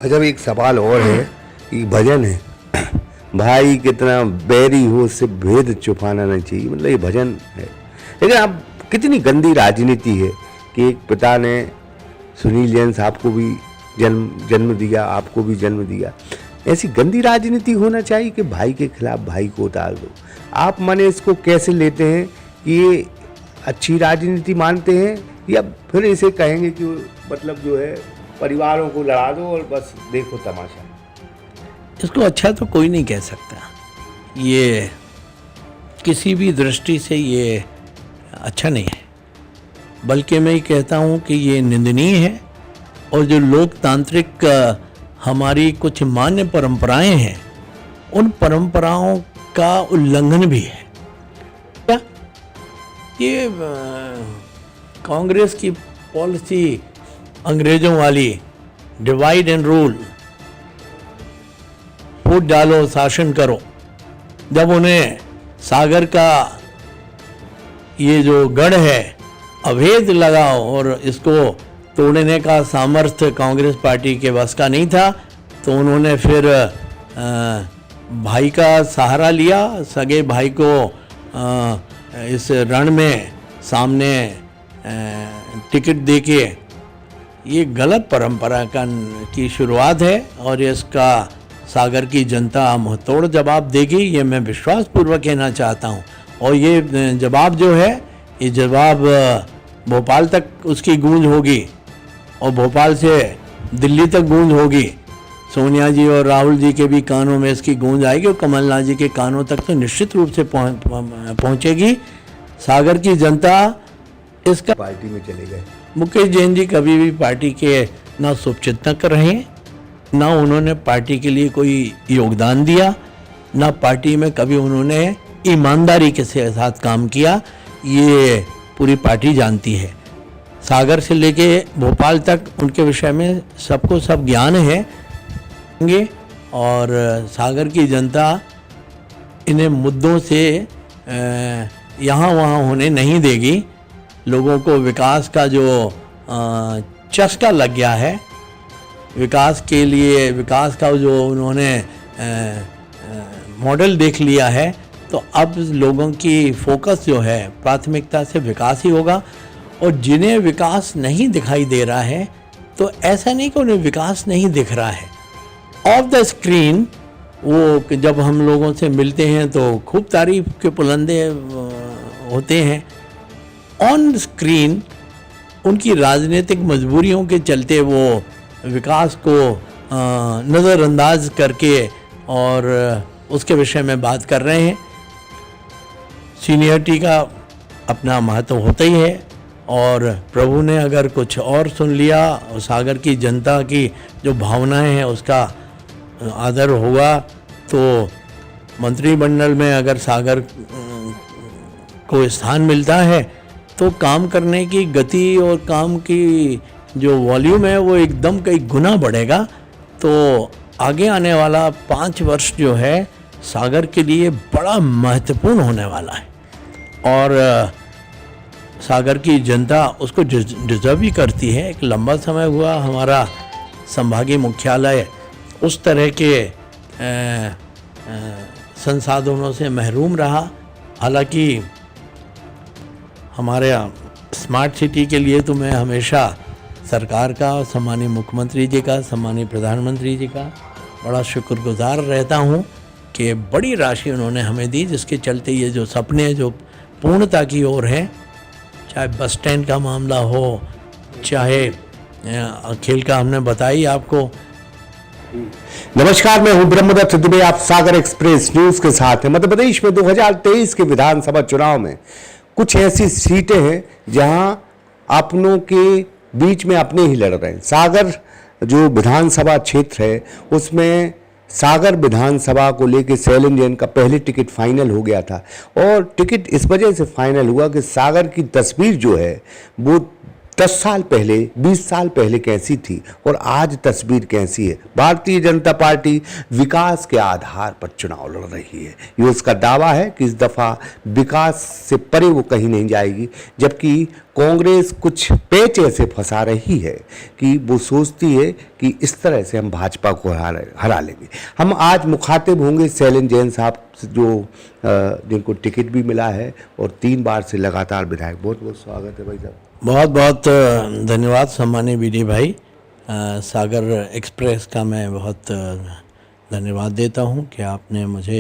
जब एक सवाल और है कि भजन है, भाई कितना बैरी हो उससे भेद छुपाना नहीं चाहिए, मतलब ये भजन है। लेकिन अब कितनी गंदी राजनीति है कि एक पिता ने सुनील जैन साहब को भी जन्म दिया, आपको भी जन्म दिया। ऐसी गंदी राजनीति होना चाहिए कि भाई के खिलाफ भाई को उतार दो। आप माने इसको कैसे लेते हैं कि ये अच्छी राजनीति मानते हैं, या फिर इसे कहेंगे कि मतलब जो है परिवारों को लड़ा दो और बस देखो तमाशा? इसको अच्छा तो कोई नहीं कह सकता, ये किसी भी दृष्टि से ये अच्छा नहीं है, बल्कि मैं ये कहता हूँ कि ये निंदनीय है। और जो लोकतांत्रिक हमारी कुछ मान्य परंपराएं हैं, उन परंपराओं का उल्लंघन भी है। क्या ये कांग्रेस की पॉलिसी अंग्रेजों वाली डिवाइड एंड रूल, फूट डालो शासन करो, जब उन्हें सागर का ये जो गढ़ है अभेद लगाओ और इसको तोड़ने का सामर्थ्य कांग्रेस पार्टी के बस का नहीं था, तो उन्होंने फिर भाई का सहारा लिया, सगे भाई को इस रण में सामने टिकट देके। ये गलत परंपरा की शुरुआत है और इसका सागर की जनता मुंहतोड़ जवाब देगी, ये मैं विश्वासपूर्वक कहना चाहता हूँ। और ये जवाब जो है, ये जवाब भोपाल तक उसकी गूंज होगी और भोपाल से दिल्ली तक गूंज होगी। सोनिया जी और राहुल जी के भी कानों में इसकी गूंज आएगी और कमलनाथ जी के कानों तक तो निश्चित रूप से पहुंचेगी। सागर की जनता इसका पार्टी में चले गए। मुकेश जैन जी कभी भी पार्टी के ना शुभचिंतक रहे, ना उन्होंने पार्टी के लिए कोई योगदान दिया, ना पार्टी में कभी उन्होंने ईमानदारी के साथ काम किया। ये पूरी पार्टी जानती है। सागर से लेके भोपाल तक उनके विषय में सबको सब ज्ञान है। और सागर की जनता इन्हें मुद्दों से यहाँ वहाँ होने नहीं देगी। लोगों को विकास का जो चस्का लग गया है, विकास के लिए विकास का जो उन्होंने मॉडल देख लिया है, तो अब लोगों की फोकस जो है प्राथमिकता से विकास ही होगा। और जिन्हें विकास नहीं दिखाई दे रहा है, तो ऐसा नहीं कि उन्हें विकास नहीं दिख रहा है। ऑफ द स्क्रीन वो जब हम लोगों से मिलते हैं तो खूब तारीफ के पुलंदे होते हैं। ऑन स्क्रीन उनकी राजनीतिक मजबूरियों के चलते वो विकास को नज़रअंदाज करके और उसके विषय में बात कर रहे हैं। सीनियरिटी का अपना महत्व होता ही है, और प्रभु ने अगर कुछ और सुन लिया और सागर की जनता की जो भावनाएं हैं उसका आदर हुआ, तो मंत्रिमंडल में अगर सागर को स्थान मिलता है तो काम करने की गति और काम की जो वॉल्यूम है वो एकदम कई गुना बढ़ेगा। तो आगे आने वाला 5 वर्ष जो है सागर के लिए बड़ा महत्वपूर्ण होने वाला है, और सागर की जनता उसको डिजर्व भी करती है। एक लंबा समय हुआ हमारा संभागीय मुख्यालय उस तरह के संसाधनों से महरूम रहा। हालांकि हमारे स्मार्ट सिटी के लिए तो मैं हमेशा सरकार का, सम्मानीय मुख्यमंत्री जी का, सम्मानीय प्रधानमंत्री जी का बड़ा शुक्रगुजार रहता हूँ कि बड़ी राशि उन्होंने हमें दी, जिसके चलते ये जो सपने जो पूर्णता की ओर हैं, चाहे बस स्टैंड का मामला हो, चाहे खेल का हमने बताई आपको। नमस्कार, मैं हूं ब्रह्मदत्त दुबे, आप सागर एक्सप्रेस न्यूज के साथ हैं। मध्य प्रदेश में 2023 के विधानसभा चुनाव में कुछ ऐसी सीटें हैं जहां अपनों के बीच में अपने ही लड़ रहे हैं। सागर जो विधानसभा क्षेत्र है उसमें सागर विधानसभा को लेकर शैलेंद्र जैन का पहले टिकट फाइनल हो गया था, और टिकट इस वजह से फाइनल हुआ कि सागर की तस्वीर जो है वो 10 साल पहले, 20 साल पहले कैसी थी और आज तस्वीर कैसी है। भारतीय जनता पार्टी विकास के आधार पर चुनाव लड़ रही है। ये उसका दावा है कि इस दफा विकास से परे वो कहीं नहीं जाएगी, जबकि कांग्रेस कुछ पेच ऐसे फंसा रही है कि वो सोचती है कि इस तरह से हम भाजपा को हरा लेंगे। हम आज मुखातिब होंगे शैलेंद्र जैन साहब जो जिनको टिकट भी मिला है और 3 बार से लगातार विधायक। बहुत बहुत स्वागत है भाई साहब। बहुत बहुत धन्यवाद सम्मानीय बीडी भाई। सागर एक्सप्रेस का मैं बहुत धन्यवाद देता हूं कि आपने मुझे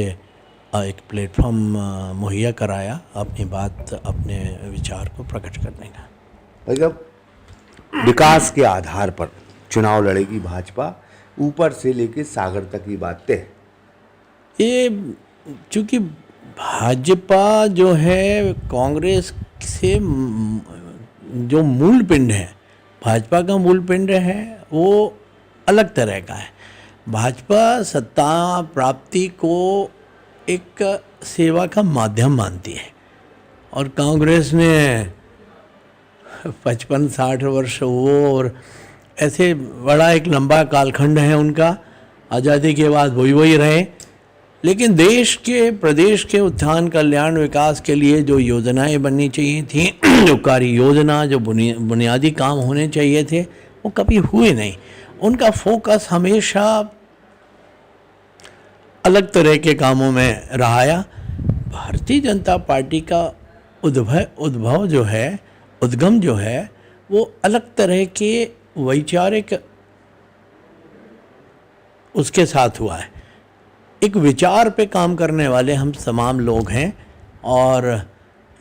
एक प्लेटफॉर्म मुहैया कराया अपनी बात, अपने विचार को प्रकट करने का। भाई साहब, विकास के आधार पर चुनाव लड़ेगी भाजपा, ऊपर से लेके सागर तक की बात तय है। ये चूँकि भाजपा जो है कांग्रेस से जो मूल पिंड है, भाजपा का मूल पिंड है वो अलग तरह का है। भाजपा सत्ता प्राप्ति को एक सेवा का माध्यम मानती है और कांग्रेस ने 55-60 वर्ष वो और ऐसे बड़ा एक लंबा कालखंड है उनका। आज़ादी के बाद वही रहे, लेकिन देश के प्रदेश के उत्थान, कल्याण, विकास के लिए जो योजनाएं बननी चाहिए थी, जो कार्य योजना, जो बुनियादी काम होने चाहिए थे, वो कभी हुए नहीं। उनका फोकस हमेशा अलग तरह के कामों में रहा। भारतीय जनता पार्टी का उद्भव जो है, उद्गम जो है, वो अलग तरह के वैचारिक उसके साथ हुआ है। एक विचार पे काम करने वाले हम तमाम लोग हैं और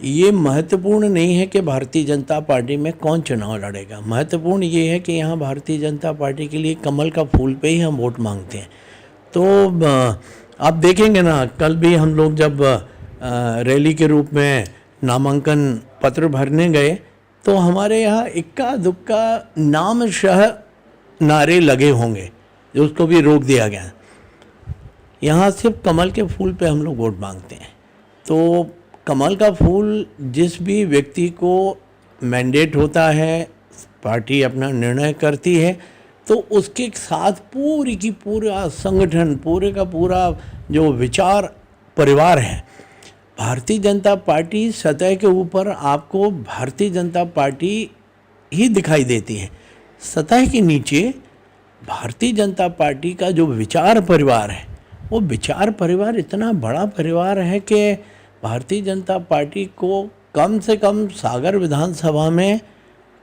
ये महत्वपूर्ण नहीं है कि भारतीय जनता पार्टी में कौन चुनाव लड़ेगा। महत्वपूर्ण ये है कि यहाँ भारतीय जनता पार्टी के लिए कमल का फूल पे ही हम वोट मांगते हैं। तो आप देखेंगे ना, कल भी हम लोग जब रैली के रूप में नामांकन पत्र भरने गए तो हमारे यहाँ इक्का दुक्का नामशः नारे लगे होंगे, जो उसको भी रोक दिया गया। यहाँ सिर्फ कमल के फूल पे हम लोग वोट मांगते हैं। तो कमल का फूल जिस भी व्यक्ति को मैंडेट होता है, पार्टी अपना निर्णय करती है, तो उसके साथ पूरी की पूरा संगठन, पूरे का पूरा जो विचार परिवार है। भारतीय जनता पार्टी सतह के ऊपर आपको भारतीय जनता पार्टी ही दिखाई देती है। सतह के नीचे भारतीय जनता पार्टी का जो विचार परिवार है, वो विचार परिवार इतना बड़ा परिवार है कि भारतीय जनता पार्टी को कम से कम सागर विधानसभा में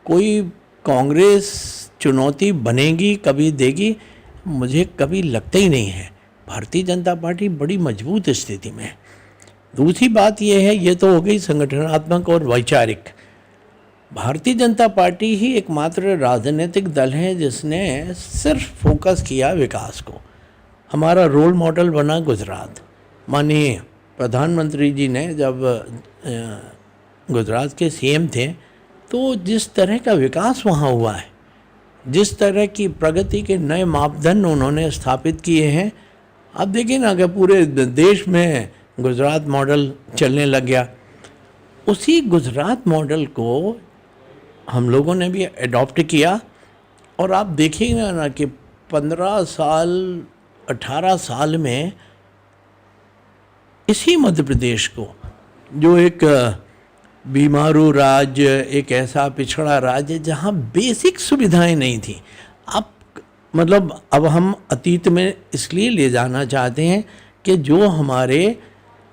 कोई कांग्रेस चुनौती बनेगी, कभी देगी, मुझे कभी लगता ही नहीं है। भारतीय जनता पार्टी बड़ी मजबूत स्थिति में है। दूसरी बात यह है, ये तो हो गई संगठनात्मक और वैचारिक। भारतीय जनता पार्टी ही एकमात्र राजनीतिक दल है जिसने सिर्फ फोकस किया विकास को। हमारा रोल मॉडल बना गुजरात। माननीय प्रधानमंत्री जी ने जब गुजरात के सीएम थे तो जिस तरह का विकास वहाँ हुआ है, जिस तरह की प्रगति के नए मापदंड उन्होंने स्थापित किए हैं, आप देखिए ना कि पूरे देश में गुजरात मॉडल चलने लग गया। उसी गुजरात मॉडल को हम लोगों ने भी अडॉप्ट किया और आप देखिएगा ना कि 15 साल 18 साल में इसी मध्य प्रदेश को, जो एक बीमारू राज्य, एक ऐसा पिछड़ा राज्य जहाँ बेसिक सुविधाएं नहीं थी, मतलब अब हम अतीत में इसलिए ले जाना चाहते हैं कि जो हमारे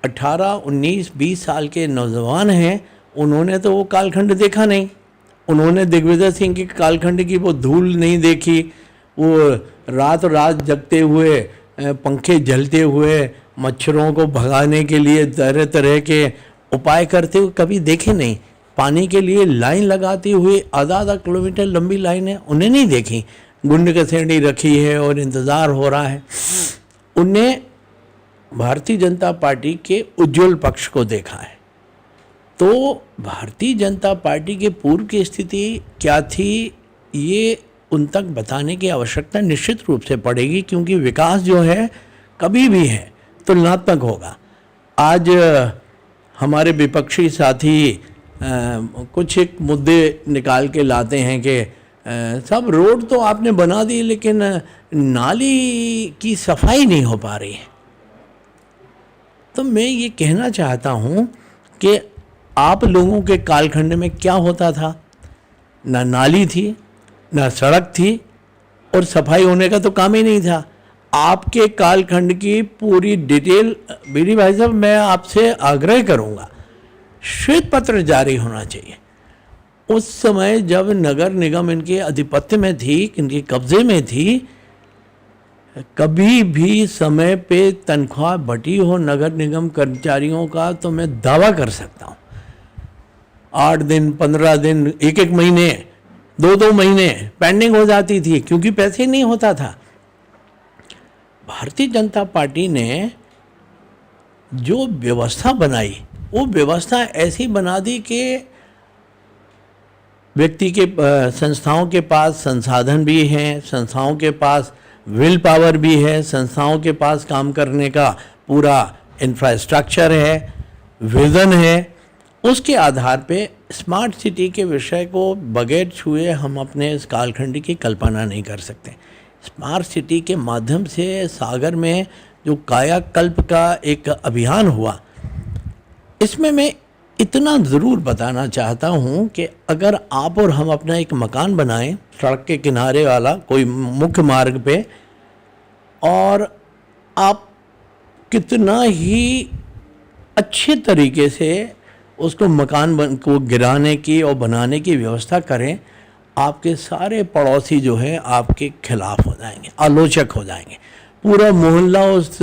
18, 19, 20 साल के नौजवान हैं, उन्होंने तो वो कालखंड देखा नहीं। उन्होंने दिग्विजय सिंह के कालखंड की वो धूल नहीं देखी, वो रात रात जगते हुए, पंखे जलते हुए, मच्छरों को भगाने के लिए तरह तरह के उपाय करते हुए कभी देखे नहीं। पानी के लिए लाइन लगाते हुए आधा किलोमीटर लंबी लाइनें उन्हें नहीं देखी। गुंड कसेड़ी रखी है और इंतज़ार हो रहा है। उन्हें भारतीय जनता पार्टी के उज्जवल पक्ष को देखा है। तो भारतीय जनता पार्टी के पूर्व की स्थिति क्या थी, ये उन तक बताने की आवश्यकता निश्चित रूप से पड़ेगी, क्योंकि विकास जो है कभी भी है तुलनात्मक होगा। आज हमारे विपक्षी साथी कुछ एक मुद्दे निकाल के लाते हैं कि सब रोड तो आपने बना दी लेकिन नाली की सफाई नहीं हो पा रही है। तो मैं ये कहना चाहता हूँ कि आप लोगों के कालखंड में क्या होता था, ना नाली थी ना सड़क थी और सफाई होने का तो काम ही नहीं था। आपके कालखंड की पूरी डिटेल मेरी भाई साहब मैं आपसे आग्रह करूँगा, श्वेत पत्र जारी होना चाहिए। उस समय जब नगर निगम इनके आधिपत्य में थी, इनके कब्जे में थी, कभी भी समय पे तनख्वाह बटी हो नगर निगम कर्मचारियों का तो मैं दावा कर सकता हूँ 8 दिन 15 दिन 1 महीने 2 महीने पेंडिंग हो जाती थी क्योंकि पैसे नहीं होता था। भारतीय जनता पार्टी ने जो व्यवस्था बनाई वो व्यवस्था ऐसी बना दी कि व्यक्ति के संस्थाओं के पास संसाधन भी हैं, संस्थाओं के पास विल पावर भी है, संस्थाओं के पास काम करने का पूरा इंफ्रास्ट्रक्चर है, विजन है। उसके आधार पे स्मार्ट सिटी के विषय को बगैर छुए हम अपने इस कालखंड की कल्पना नहीं कर सकते। स्मार्ट सिटी के माध्यम से सागर में जो कायाकल्प का एक अभियान हुआ, इसमें मैं इतना ज़रूर बताना चाहता हूँ कि अगर आप और हम अपना एक मकान बनाएं सड़क के किनारे वाला कोई मुख्य मार्ग पे, और आप कितना ही अच्छे तरीके से उसको मकान को गिराने की और बनाने की व्यवस्था करें, आपके सारे पड़ोसी जो हैं आपके खिलाफ हो जाएंगे, आलोचक हो जाएंगे। पूरा मोहल्ला उस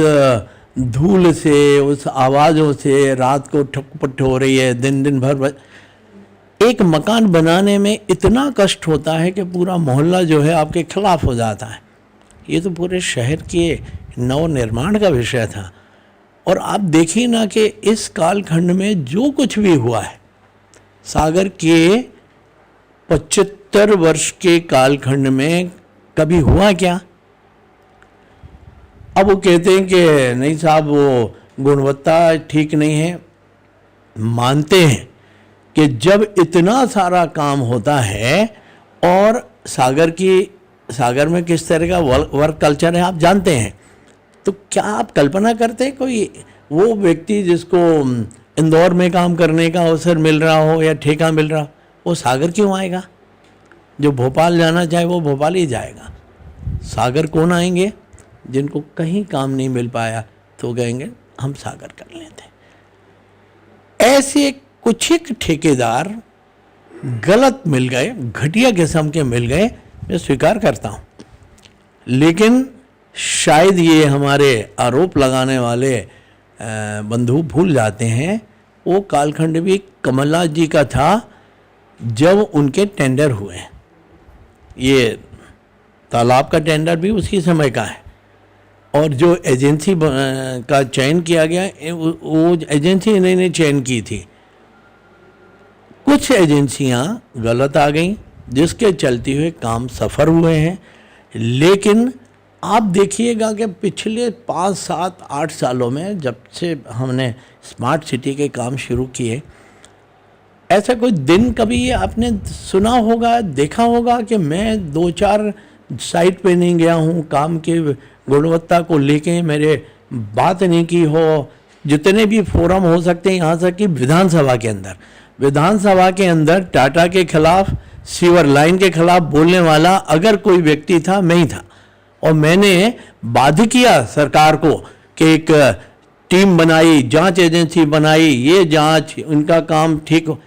धूल से, उस आवाज़ों से, रात को ठक-पट हो रही है, दिन भर एक मकान बनाने में इतना कष्ट होता है कि पूरा मोहल्ला जो है आपके खिलाफ हो जाता है। ये तो पूरे शहर के नव निर्माण का विषय था। और आप देखिए ना कि इस कालखंड में जो कुछ भी हुआ है, सागर के 75 वर्ष के कालखंड में कभी हुआ क्या? अब वो कहते हैं कि नहीं साहब वो गुणवत्ता ठीक नहीं है। मानते हैं कि जब इतना सारा काम होता है और सागर में किस तरह का वर्क कल्चर है आप जानते हैं, तो क्या आप कल्पना करते हैं कोई वो व्यक्ति जिसको इंदौर में काम करने का अवसर मिल रहा हो या ठेका मिल रहा, वो सागर क्यों आएगा? जो भोपाल जाना चाहे वो भोपाल ही जाएगा। सागर कौन आएंगे? जिनको कहीं काम नहीं मिल पाया तो कहेंगे हम सागर कर लेते हैं। ऐसे कुछ एक ठेकेदार गलत मिल गए, घटिया किस्म के मिल गए, मैं स्वीकार करता हूँ। लेकिन शायद ये हमारे आरोप लगाने वाले बंधु भूल जाते हैं वो कालखंड भी कमलनाथ जी का था जब उनके टेंडर हुए। ये तालाब का टेंडर भी उसी समय का है और जो एजेंसी का चयन किया गया वो एजेंसी इन्होंने चयन की थी। कुछ एजेंसियां गलत आ गईं जिसके चलते हुए काम सफ़र हुए हैं। लेकिन आप देखिएगा कि पिछले 5, 7, 8 सालों में जब से हमने स्मार्ट सिटी के काम शुरू किए, ऐसा कोई दिन कभी आपने सुना होगा, देखा होगा कि मैं 2-4 साइट पे नहीं गया हूँ, काम की गुणवत्ता को लेके मेरे बात नहीं की हो। जितने भी फोरम हो सकते हैं, यहाँ तक कि विधानसभा के अंदर टाटा के खिलाफ, सीवर लाइन के खिलाफ बोलने वाला अगर कोई व्यक्ति था, मैं ही था। और मैंने बाध्य किया सरकार को कि एक टीम बनाई, जांच एजेंसी बनाई, ये जांच इनका काम ठीक हो।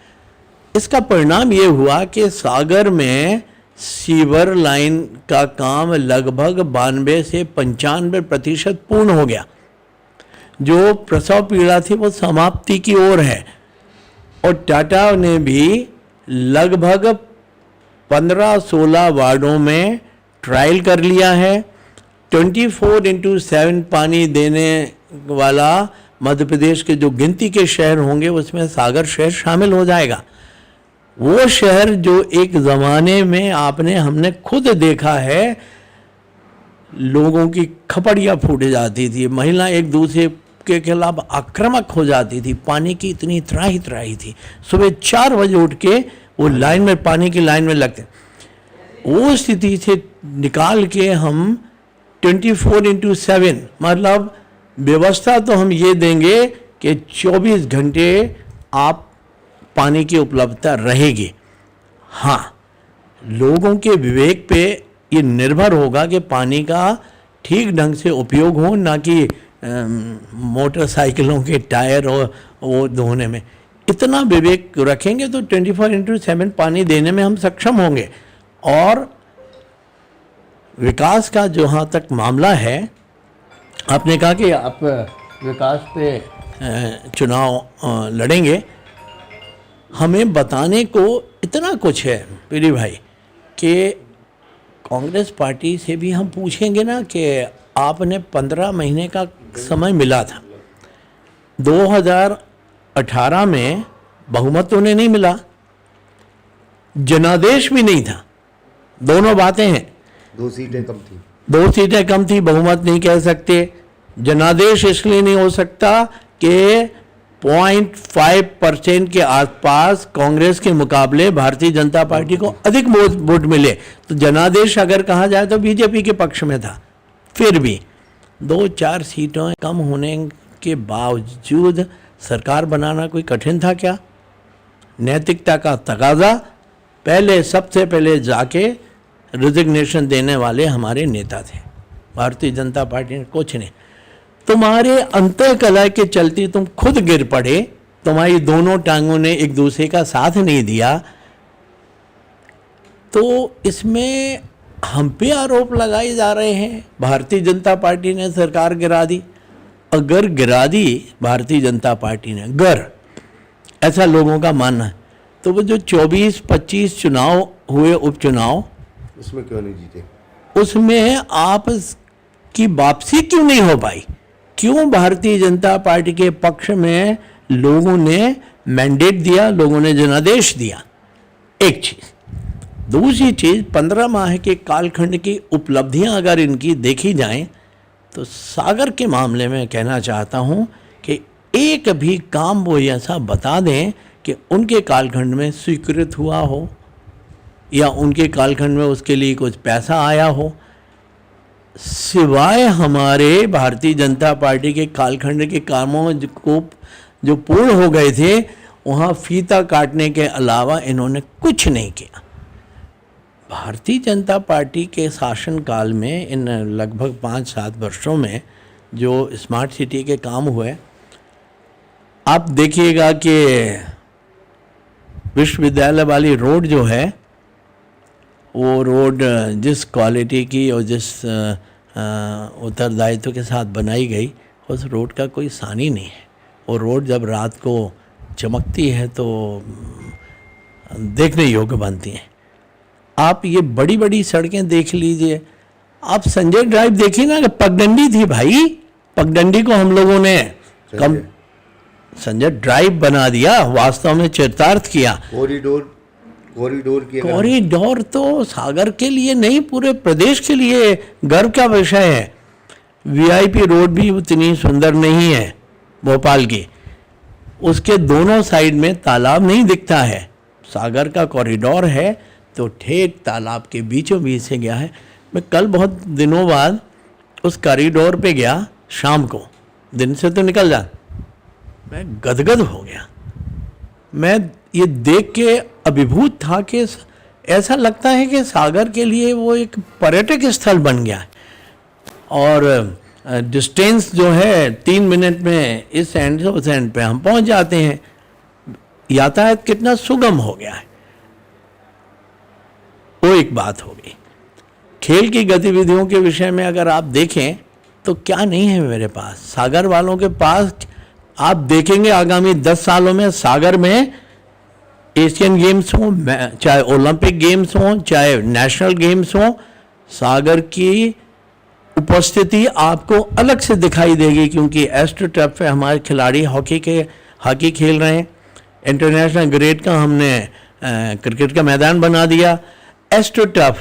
इसका परिणाम ये हुआ कि सागर में सीवर लाइन का काम लगभग 92 से 95% पूर्ण हो गया। जो प्रसव पीड़ा थी वो समाप्ति की ओर है। और टाटा ने भी लगभग 15-16 वार्डों में ट्रायल कर लिया है। 24/7 पानी देने वाला मध्य प्रदेश के जो गिनती के शहर होंगे उसमें सागर शहर शामिल हो जाएगा। वो शहर जो एक ज़माने में हमने खुद देखा है, लोगों की खपड़ियाँ फूट जाती थी, महिला एक दूसरे के खिलाफ आक्रामक हो जाती थी। पानी की इतनी त्राही त्राही थी, सुबह 4 बजे उठ के वो लाइन में, पानी की लाइन में लगते। वो स्थिति से निकाल के हम 24/7 मतलब व्यवस्था तो हम ये देंगे कि 24 घंटे आप पानी की उपलब्धता रहेगी। हाँ, लोगों के विवेक पे ये निर्भर होगा कि पानी का ठीक ढंग से उपयोग हो, ना कि मोटरसाइकिलों के टायर और वो धोने में। इतना विवेक रखेंगे तो 24/7 पानी देने में हम सक्षम होंगे। और विकास का जहाँ तक मामला है, आपने कहा कि आप विकास पे चुनाव लड़ेंगे। हमें बताने को इतना कुछ है पीरी भाई कि कांग्रेस पार्टी से भी हम पूछेंगे ना कि आपने 15 महीने का समय मिला था, 2018 में बहुमत तो उन्हें नहीं मिला, जनादेश भी नहीं था। दोनों बातें हैं, 2 सीटें कम थी, 2 सीटें कम थी, बहुमत नहीं कह सकते। जनादेश इसलिए नहीं हो सकता कि 0.5% के आसपास कांग्रेस के मुकाबले भारतीय जनता पार्टी को अधिक वोट मिले। तो जनादेश अगर कहा जाए तो बीजेपी के पक्ष में था। फिर भी 2-4 सीटें कम होने के बावजूद सरकार बनाना कोई कठिन था क्या? नैतिकता का तकाजा, पहले सबसे पहले जाके रिजिग्नेशन देने वाले हमारे नेता थे। भारतीय जनता पार्टी ने कुछ नहीं, तुम्हारे अंतःकलह के चलते तुम खुद गिर पड़े, तुम्हारी दोनों टांगों ने एक दूसरे का साथ नहीं दिया। तो इसमें हम पे आरोप लगाए जा रहे हैं भारतीय जनता पार्टी ने सरकार गिरा दी। अगर गिरा दी भारतीय जनता पार्टी ने, अगर ऐसा लोगों का मानना है, तो वो जो 24-25 चुनाव हुए, उपचुनाव, उसमें क्यों नहीं जीते? उसमें आप की वापसी क्यों नहीं हो पाई? क्यों भारतीय जनता पार्टी के पक्ष में लोगों ने मैंडेट दिया, लोगों ने जनादेश दिया? एक चीज। दूसरी चीज, 15 माह के कालखंड की उपलब्धियां अगर इनकी देखी जाएं तो सागर के मामले में कहना चाहता हूं कि एक भी काम वो ऐसा बता दें कि उनके कालखंड में स्वीकृत हुआ हो या उनके कालखंड में उसके लिए कुछ पैसा आया हो, सिवाय हमारे भारतीय जनता पार्टी के कालखंड के कामों को जो पूर्ण हो गए थे, वहाँ फीता काटने के अलावा इन्होंने कुछ नहीं किया। भारतीय जनता पार्टी के शासनकाल में इन लगभग 5-7 वर्षों में जो स्मार्ट सिटी के काम हुए, आप देखिएगा कि विश्वविद्यालय वाली रोड जो है, वो रोड जिस क्वालिटी की और जिस उत्तरदायित्व के साथ बनाई गई, उस रोड का कोई सानी नहीं है। वो रोड जब रात को चमकती है तो देखने योग्य बनती हैं। आप ये बड़ी बड़ी सड़कें देख लीजिए, आप संजय ड्राइव देखिए ना, पगडंडी थी भाई, पगडंडी को हम लोगों ने कम संजय ड्राइव बना दिया, वास्तव में चरितार्थ किया। कॉरिडोर तो सागर के लिए नहीं, पूरे प्रदेश के लिए गर्व का विषय है। वीआईपी रोड भी उतनी सुंदर नहीं है भोपाल की, उसके दोनों साइड में तालाब नहीं दिखता है। सागर का कॉरिडोर है तो ठेठ तालाब के बीचों बीच से गया है। मैं कल बहुत दिनों बाद उस कॉरिडोर पे गया, शाम को, दिन से तो निकल जा, मैं गदगद हो गया। मैं ये देख के अभिभूत था कि ऐसा लगता है कि सागर के लिए वो एक पर्यटक स्थल बन गया है। और डिस्टेंस जो है 3 मिनट में इस एंड से उस एंड पे हम पहुंच जाते हैं। यातायात कितना सुगम हो गया है, वो एक बात हो गई। खेल की गतिविधियों के विषय में अगर आप देखें तो क्या नहीं है मेरे पास, सागर वालों के पास। आप देखेंगे आगामी 10 सालों में सागर में एशियन गेम्स हों, चाहे ओलंपिक गेम्स हों, चाहे नेशनल गेम्स हों, सागर की उपस्थिति आपको अलग से दिखाई देगी, क्योंकि एस्ट्रो टर्फ पे हमारे खिलाड़ी हॉकी खेल रहे हैं। इंटरनेशनल ग्रेड का हमने क्रिकेट का मैदान बना दिया। एस्ट्रो टर्फ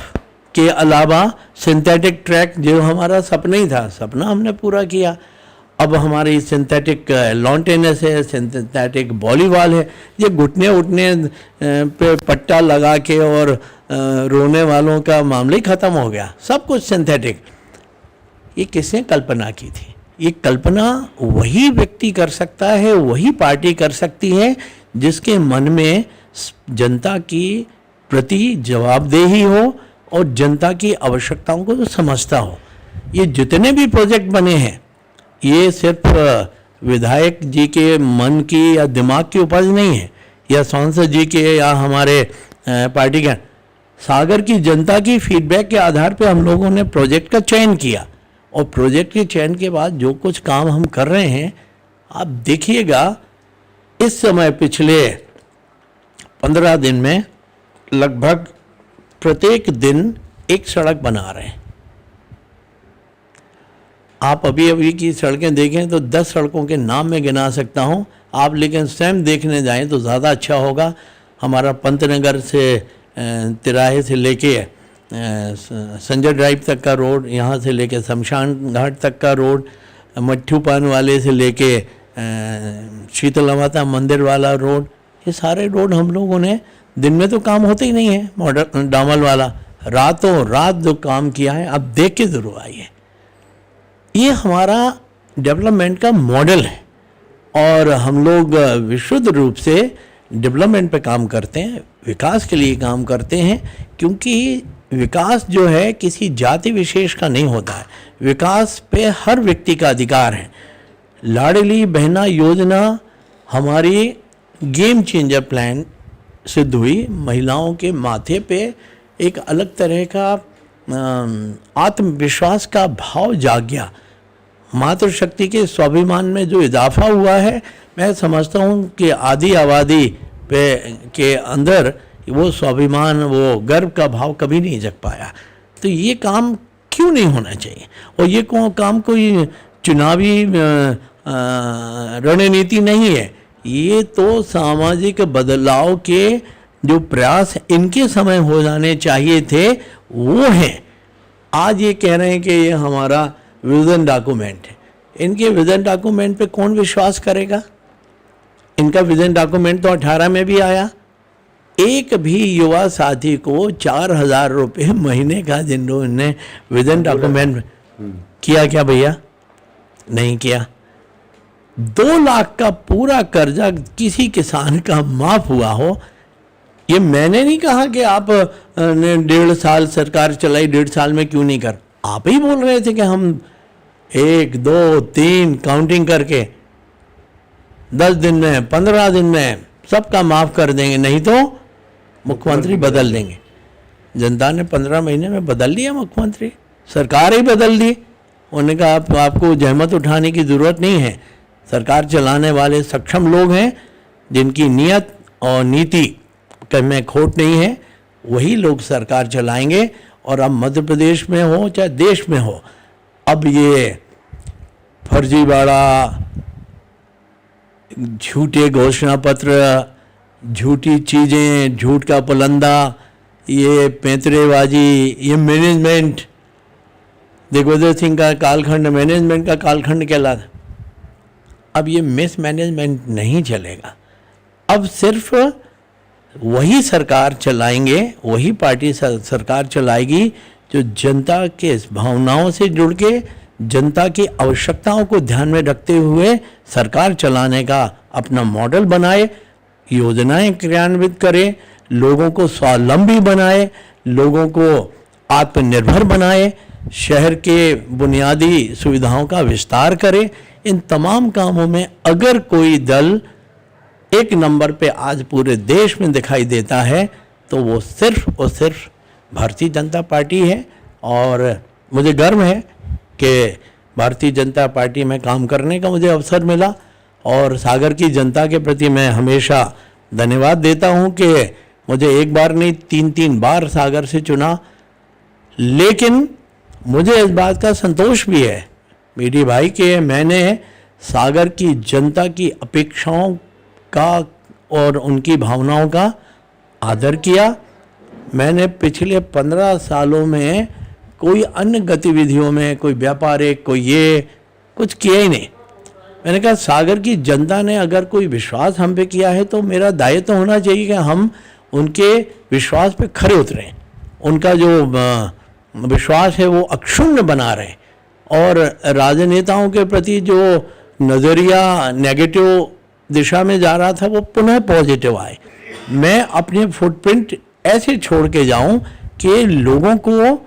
के अलावा सिंथेटिक ट्रैक जो हमारा सपना ही था, सपना हमने पूरा किया। अब हमारी सिंथेटिक लॉन टेनिस है, सिंथेटिक वॉलीबॉल है। ये घुटने उठने पे पट्टा लगा के और रोने वालों का मामला ही ख़त्म हो गया, सब कुछ सिंथेटिक। ये किसने कल्पना की थी? ये कल्पना वही व्यक्ति कर सकता है, वही पार्टी कर सकती है जिसके मन में जनता की प्रति जवाबदेही हो और जनता की आवश्यकताओं को समझता हो। ये जितने भी प्रोजेक्ट बने हैं, ये सिर्फ विधायक जी के मन की या दिमाग की उपज नहीं है, या सांसद जी के या हमारे पार्टी के। सागर की जनता की फीडबैक के आधार पर हम लोगों ने प्रोजेक्ट का चयन किया, और प्रोजेक्ट के चयन के बाद जो कुछ काम हम कर रहे हैं, आप देखिएगा इस समय पिछले 15 दिन में लगभग प्रत्येक दिन एक सड़क बना रहे हैं। आप अभी अभी की सड़कें देखें तो 10 सड़कों के नाम में गिना सकता हूं आप, लेकिन स्वयं देखने जाएं तो ज़्यादा अच्छा होगा। हमारा पंतनगर से तिराहे से लेके संजय ड्राइव तक का रोड, यहाँ से लेके शमशान घाट तक का रोड, मट्ठू पान वाले से लेके शीतला माता मंदिर वाला रोड, ये सारे रोड हम लोगों ने, दिन में तो काम होते ही नहीं है मॉडल डामल वाला, रातों रात जो काम किया है, आप देख के ज़रूर आइए। ये हमारा डेवलपमेंट का मॉडल है, और हम लोग विशुद्ध रूप से डेवलपमेंट पे काम करते हैं, विकास के लिए काम करते हैं, क्योंकि विकास जो है किसी जाति विशेष का नहीं होता है, विकास पे हर व्यक्ति का अधिकार है। लाडली बहना योजना हमारी गेम चेंजर प्लान सिद्ध हुई, महिलाओं के माथे पे एक अलग तरह का आत्मविश्वास का भाव जाग गया, मातृशक्ति के स्वाभिमान में जो इजाफा हुआ है, मैं समझता हूँ कि आधी आबादी पे के अंदर वो स्वाभिमान, वो गर्व का भाव कभी नहीं जग पाया। तो ये काम क्यों नहीं होना चाहिए? और ये काम कोई चुनावी रणनीति नहीं है, ये तो सामाजिक बदलाव के जो प्रयास इनके समय हो जाने चाहिए थे वो हैं। आज ये कह रहे हैं कि ये हमारा विजन डॉक्यूमेंट है, इनके विजन डॉक्यूमेंट पे कौन विश्वास करेगा? इनका विजन डॉक्यूमेंट तो 18 में भी आया, एक भी युवा साथी को 4,000 रुपये महीने का जिन्होंने विजन डॉक्यूमेंट किया क्या भैया? नहीं किया। 2 लाख का पूरा कर्जा किसी किसान का माफ हुआ हो, ये मैंने नहीं कहा कि आप ने 1.5 साल सरकार चलाई, 1.5 साल में क्यों नहीं कर, आप ही बोल रहे थे कि हम 1, 2, 3 काउंटिंग करके 10 दिन में, 15 दिन में सबका माफ कर देंगे, नहीं तो मुख्यमंत्री बदल देंगे। जनता ने 15 महीने में बदल दिया मुख्यमंत्री, सरकार ही बदल दी। उन्होंने कहा आपको जहमत उठाने की ज़रूरत नहीं है, सरकार चलाने वाले सक्षम लोग हैं जिनकी नीयत और नीति में खोट नहीं है, वही लोग सरकार चलाएंगे। और अब मध्य प्रदेश में हो चाहे देश में हो, अब ये फर्जीवाड़ा, झूठे घोषणा पत्र, झूठी चीज़ें, झूठ का पुलंदा, ये पैंतरेबाजी, ये मैनेजमेंट, दिग्विजय सिंह का कालखंड मैनेजमेंट का कालखंड कहलाता। अब ये मिस मैनेजमेंट नहीं चलेगा, अब सिर्फ वही सरकार चलाएंगे, वही पार्टी सरकार चलाएगी जो जनता के भावनाओं से जुड़ के, जनता की आवश्यकताओं को ध्यान में रखते हुए सरकार चलाने का अपना मॉडल बनाए, योजनाएं क्रियान्वित करे, लोगों को स्वावलंबी बनाए, लोगों को आत्मनिर्भर बनाए, शहर के बुनियादी सुविधाओं का विस्तार करे। इन तमाम कामों में अगर कोई दल एक नंबर पे आज पूरे देश में दिखाई देता है तो वो सिर्फ और सिर्फ भारतीय जनता पार्टी है। और मुझे गर्व है कि भारतीय जनता पार्टी में काम करने का मुझे अवसर मिला, और सागर की जनता के प्रति मैं हमेशा धन्यवाद देता हूं कि मुझे एक बार नहीं 3-3 बार सागर से चुना। लेकिन मुझे इस बात का संतोष भी है मेरी भाई कि मैंने सागर की जनता की अपेक्षाओं का और उनकी भावनाओं का आदर किया। मैंने पिछले 15 सालों में कोई अन्य गतिविधियों में, कोई व्यापारिक, कोई ये कुछ किया ही नहीं। मैंने कहा सागर की जनता ने अगर कोई विश्वास हम पे किया है तो मेरा दायित्व होना चाहिए कि हम उनके विश्वास पे खरे उतरें, उनका जो विश्वास है वो अक्षुण्ण बना रहे, और राजनेताओं के प्रति जो नज़रिया नेगेटिव दिशा में जा रहा था वो पुनः पॉजिटिव आए। मैं अपने फुटप्रिंट ऐसे छोड़ के जाऊं कि लोगों को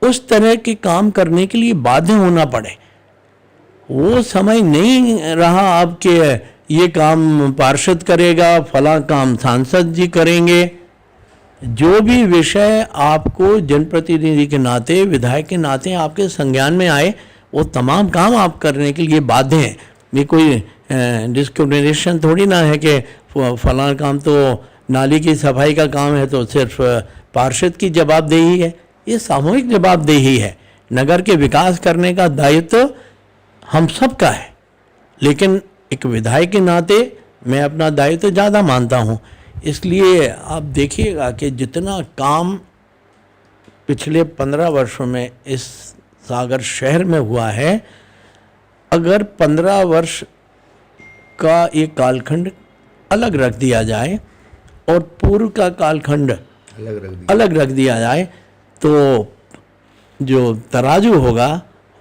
उस तरह के काम करने के लिए बाध्य होना पड़े। वो समय नहीं रहा अब कि ये काम पार्षद करेगा, फला काम सांसद जी करेंगे। जो भी विषय आपको जनप्रतिनिधि के नाते, विधायक के नाते आपके संज्ञान में आए, वो तमाम काम आप करने के लिए बाध्य हैं। ये कोई डिस्क्रिमिनेशन थोड़ी ना है कि फलाना काम तो नाली की सफाई का काम है तो सिर्फ पार्षद की जवाबदेही है। ये सामूहिक जवाबदेही है। नगर के विकास करने का दायित्व हम सब का है, लेकिन एक विधायक के नाते मैं अपना दायित्व ज़्यादा मानता हूँ। इसलिए आप देखिएगा कि जितना काम पिछले 15 वर्षों में इस सागर शहर में हुआ है, अगर 15 वर्ष का एक कालखंड अलग रख दिया जाए और पूर्व का कालखंड अलग रख दिया जाए तो जो तराजू होगा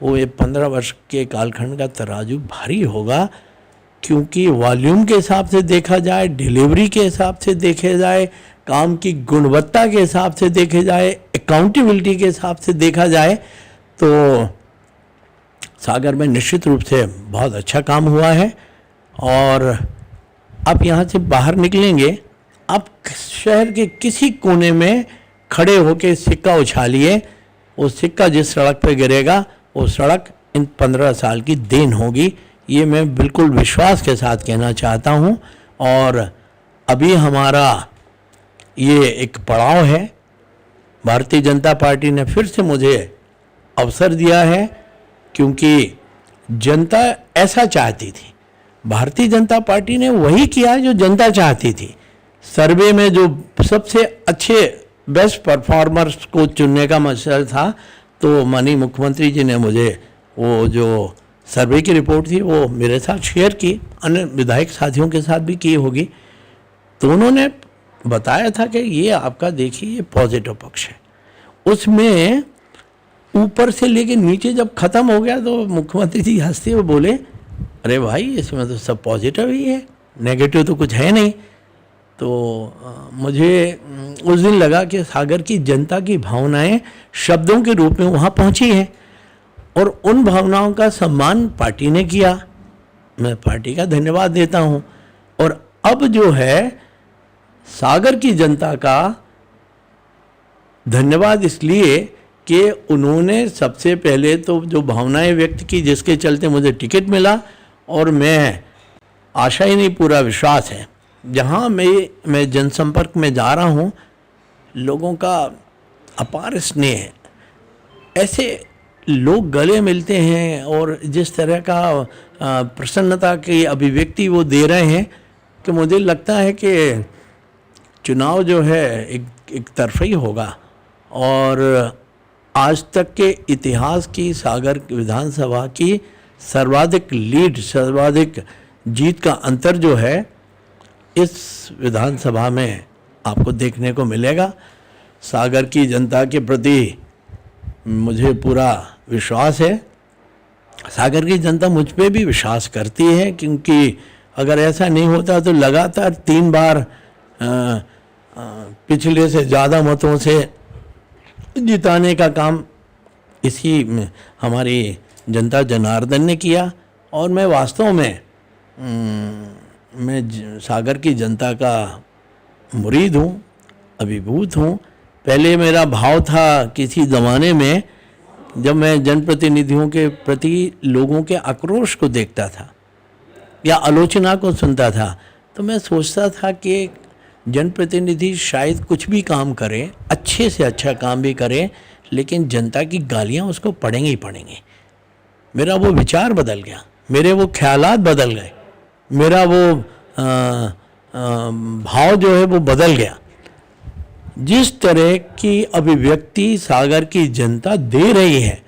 वो ये 15 वर्ष के कालखंड का तराजू भारी होगा। क्योंकि वॉल्यूम के हिसाब से देखा जाए, डिलीवरी के हिसाब से देखे जाए, काम की गुणवत्ता के हिसाब से देखे जाए, अकाउंटेबिलिटी के हिसाब से देखा जाए, तो सागर में निश्चित रूप से बहुत अच्छा काम हुआ है। और आप यहाँ से बाहर निकलेंगे, आप शहर के किसी कोने में खड़े होकर सिक्का उछालिए, वो सिक्का जिस सड़क पे गिरेगा वो सड़क इन 15 साल की देन होगी। ये मैं बिल्कुल विश्वास के साथ कहना चाहता हूँ। और अभी हमारा ये एक पड़ाव है। भारतीय जनता पार्टी ने फिर से मुझे अवसर दिया है, क्योंकि जनता ऐसा चाहती थी। भारतीय जनता पार्टी ने वही किया जो जनता चाहती थी। सर्वे में जो सबसे अच्छे बेस्ट परफॉर्मर्स को चुनने का मसला था, तो माननीय मुख्यमंत्री जी ने मुझे वो जो सर्वे की रिपोर्ट थी वो मेरे साथ शेयर की, अन्य विधायक साथियों के साथ भी की होगी। तो उन्होंने बताया था कि ये आपका देखिए ये पॉजिटिव पक्ष है। उसमें ऊपर से लेके नीचे जब ख़त्म हो गया तो मुख्यमंत्री जी हंसते हुए बोले, अरे भाई इसमें तो सब पॉजिटिव ही है, नेगेटिव तो कुछ है नहीं। तो मुझे उस दिन लगा कि सागर की जनता की भावनाएं शब्दों के रूप में वहाँ पहुँची हैं, और उन भावनाओं का सम्मान पार्टी ने किया। मैं पार्टी का धन्यवाद देता हूँ। और अब जो है सागर की जनता का धन्यवाद इसलिए कि उन्होंने सबसे पहले तो जो भावनाएं व्यक्त की, जिसके चलते मुझे टिकट मिला, और मैं आशा ही नहीं पूरा विश्वास है, जहाँ मैं जनसंपर्क में जा रहा हूँ, लोगों का अपार स्नेह है। ऐसे लोग गले मिलते हैं और जिस तरह का प्रसन्नता की अभिव्यक्ति वो दे रहे हैं कि मुझे लगता है कि चुनाव जो है एक तरफा ही होगा। और आज तक के इतिहास की सागर विधानसभा की सर्वाधिक लीड, सर्वाधिक जीत का अंतर जो है इस विधानसभा में आपको देखने को मिलेगा। सागर की जनता के प्रति मुझे पूरा विश्वास है। सागर की जनता मुझ पे भी विश्वास करती है, क्योंकि अगर ऐसा नहीं होता तो लगातार 3 बार पिछले से ज़्यादा मतों से जिताने का काम इसी हमारी जनता जनार्दन ने किया। और मैं वास्तव में मैं सागर की जनता का मुरीद हूँ, अभिभूत हूँ। पहले मेरा भाव था किसी ज़माने में, जब मैं जनप्रतिनिधियों के प्रति लोगों के आक्रोश को देखता था या आलोचना को सुनता था, तो मैं सोचता था कि जनप्रतिनिधि शायद कुछ भी काम करे, अच्छे से अच्छा काम भी करे, लेकिन जनता की गालियाँ उसको पड़ेंगी ही पड़ेंगी। मेरा वो विचार बदल गया, मेरे वो ख्यालात बदल गए, मेरा वो भाव जो है वो बदल गया। जिस तरह की अभिव्यक्ति सागर की जनता दे रही है,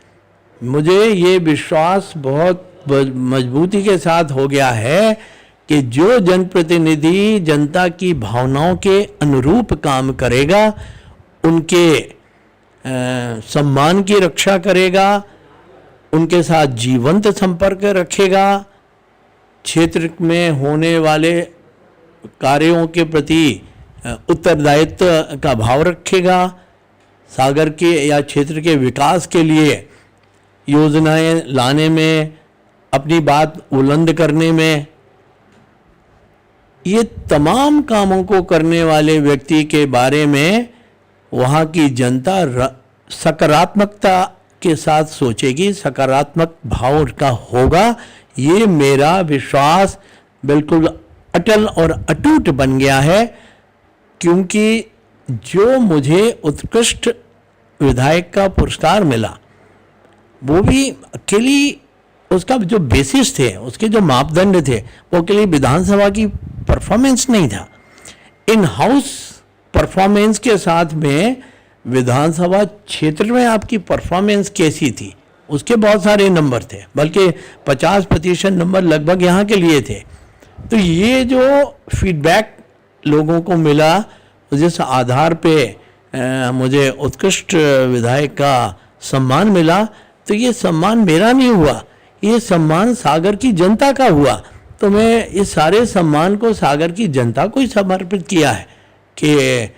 मुझे ये विश्वास बहुत मजबूती के साथ हो गया है कि जो जनप्रतिनिधि जनता की भावनाओं के अनुरूप काम करेगा, उनके सम्मान की रक्षा करेगा, उनके साथ जीवंत संपर्क रखेगा, क्षेत्र में होने वाले कार्यों के प्रति उत्तरदायित्व का भाव रखेगा, सागर के या क्षेत्र के विकास के लिए योजनाएं लाने में, अपनी बात बुलंद करने में, ये तमाम कामों को करने वाले व्यक्ति के बारे में वहाँ की जनता सकारात्मकता के साथ सोचेगी, सकारात्मक भाव का होगा। ये मेरा विश्वास बिल्कुल अटल और अटूट बन गया है, क्योंकि जो मुझे उत्कृष्ट विधायक का पुरस्कार मिला, वो भी अकेली उसका जो बेसिस थे, उसके जो मापदंड थे, वो अकेली विधानसभा की परफॉर्मेंस नहीं था। इन हाउस परफॉर्मेंस के साथ में विधानसभा क्षेत्र में आपकी परफॉर्मेंस कैसी थी, उसके बहुत सारे नंबर थे, बल्कि 50% नंबर लगभग यहाँ के लिए थे। तो ये जो फीडबैक लोगों को मिला, जिस आधार पे मुझे उत्कृष्ट विधायक का सम्मान मिला, तो ये सम्मान मेरा नहीं हुआ, ये सम्मान सागर की जनता का हुआ। तो मैं इस सारे सम्मान को सागर की जनता को ही समर्पित किया है कि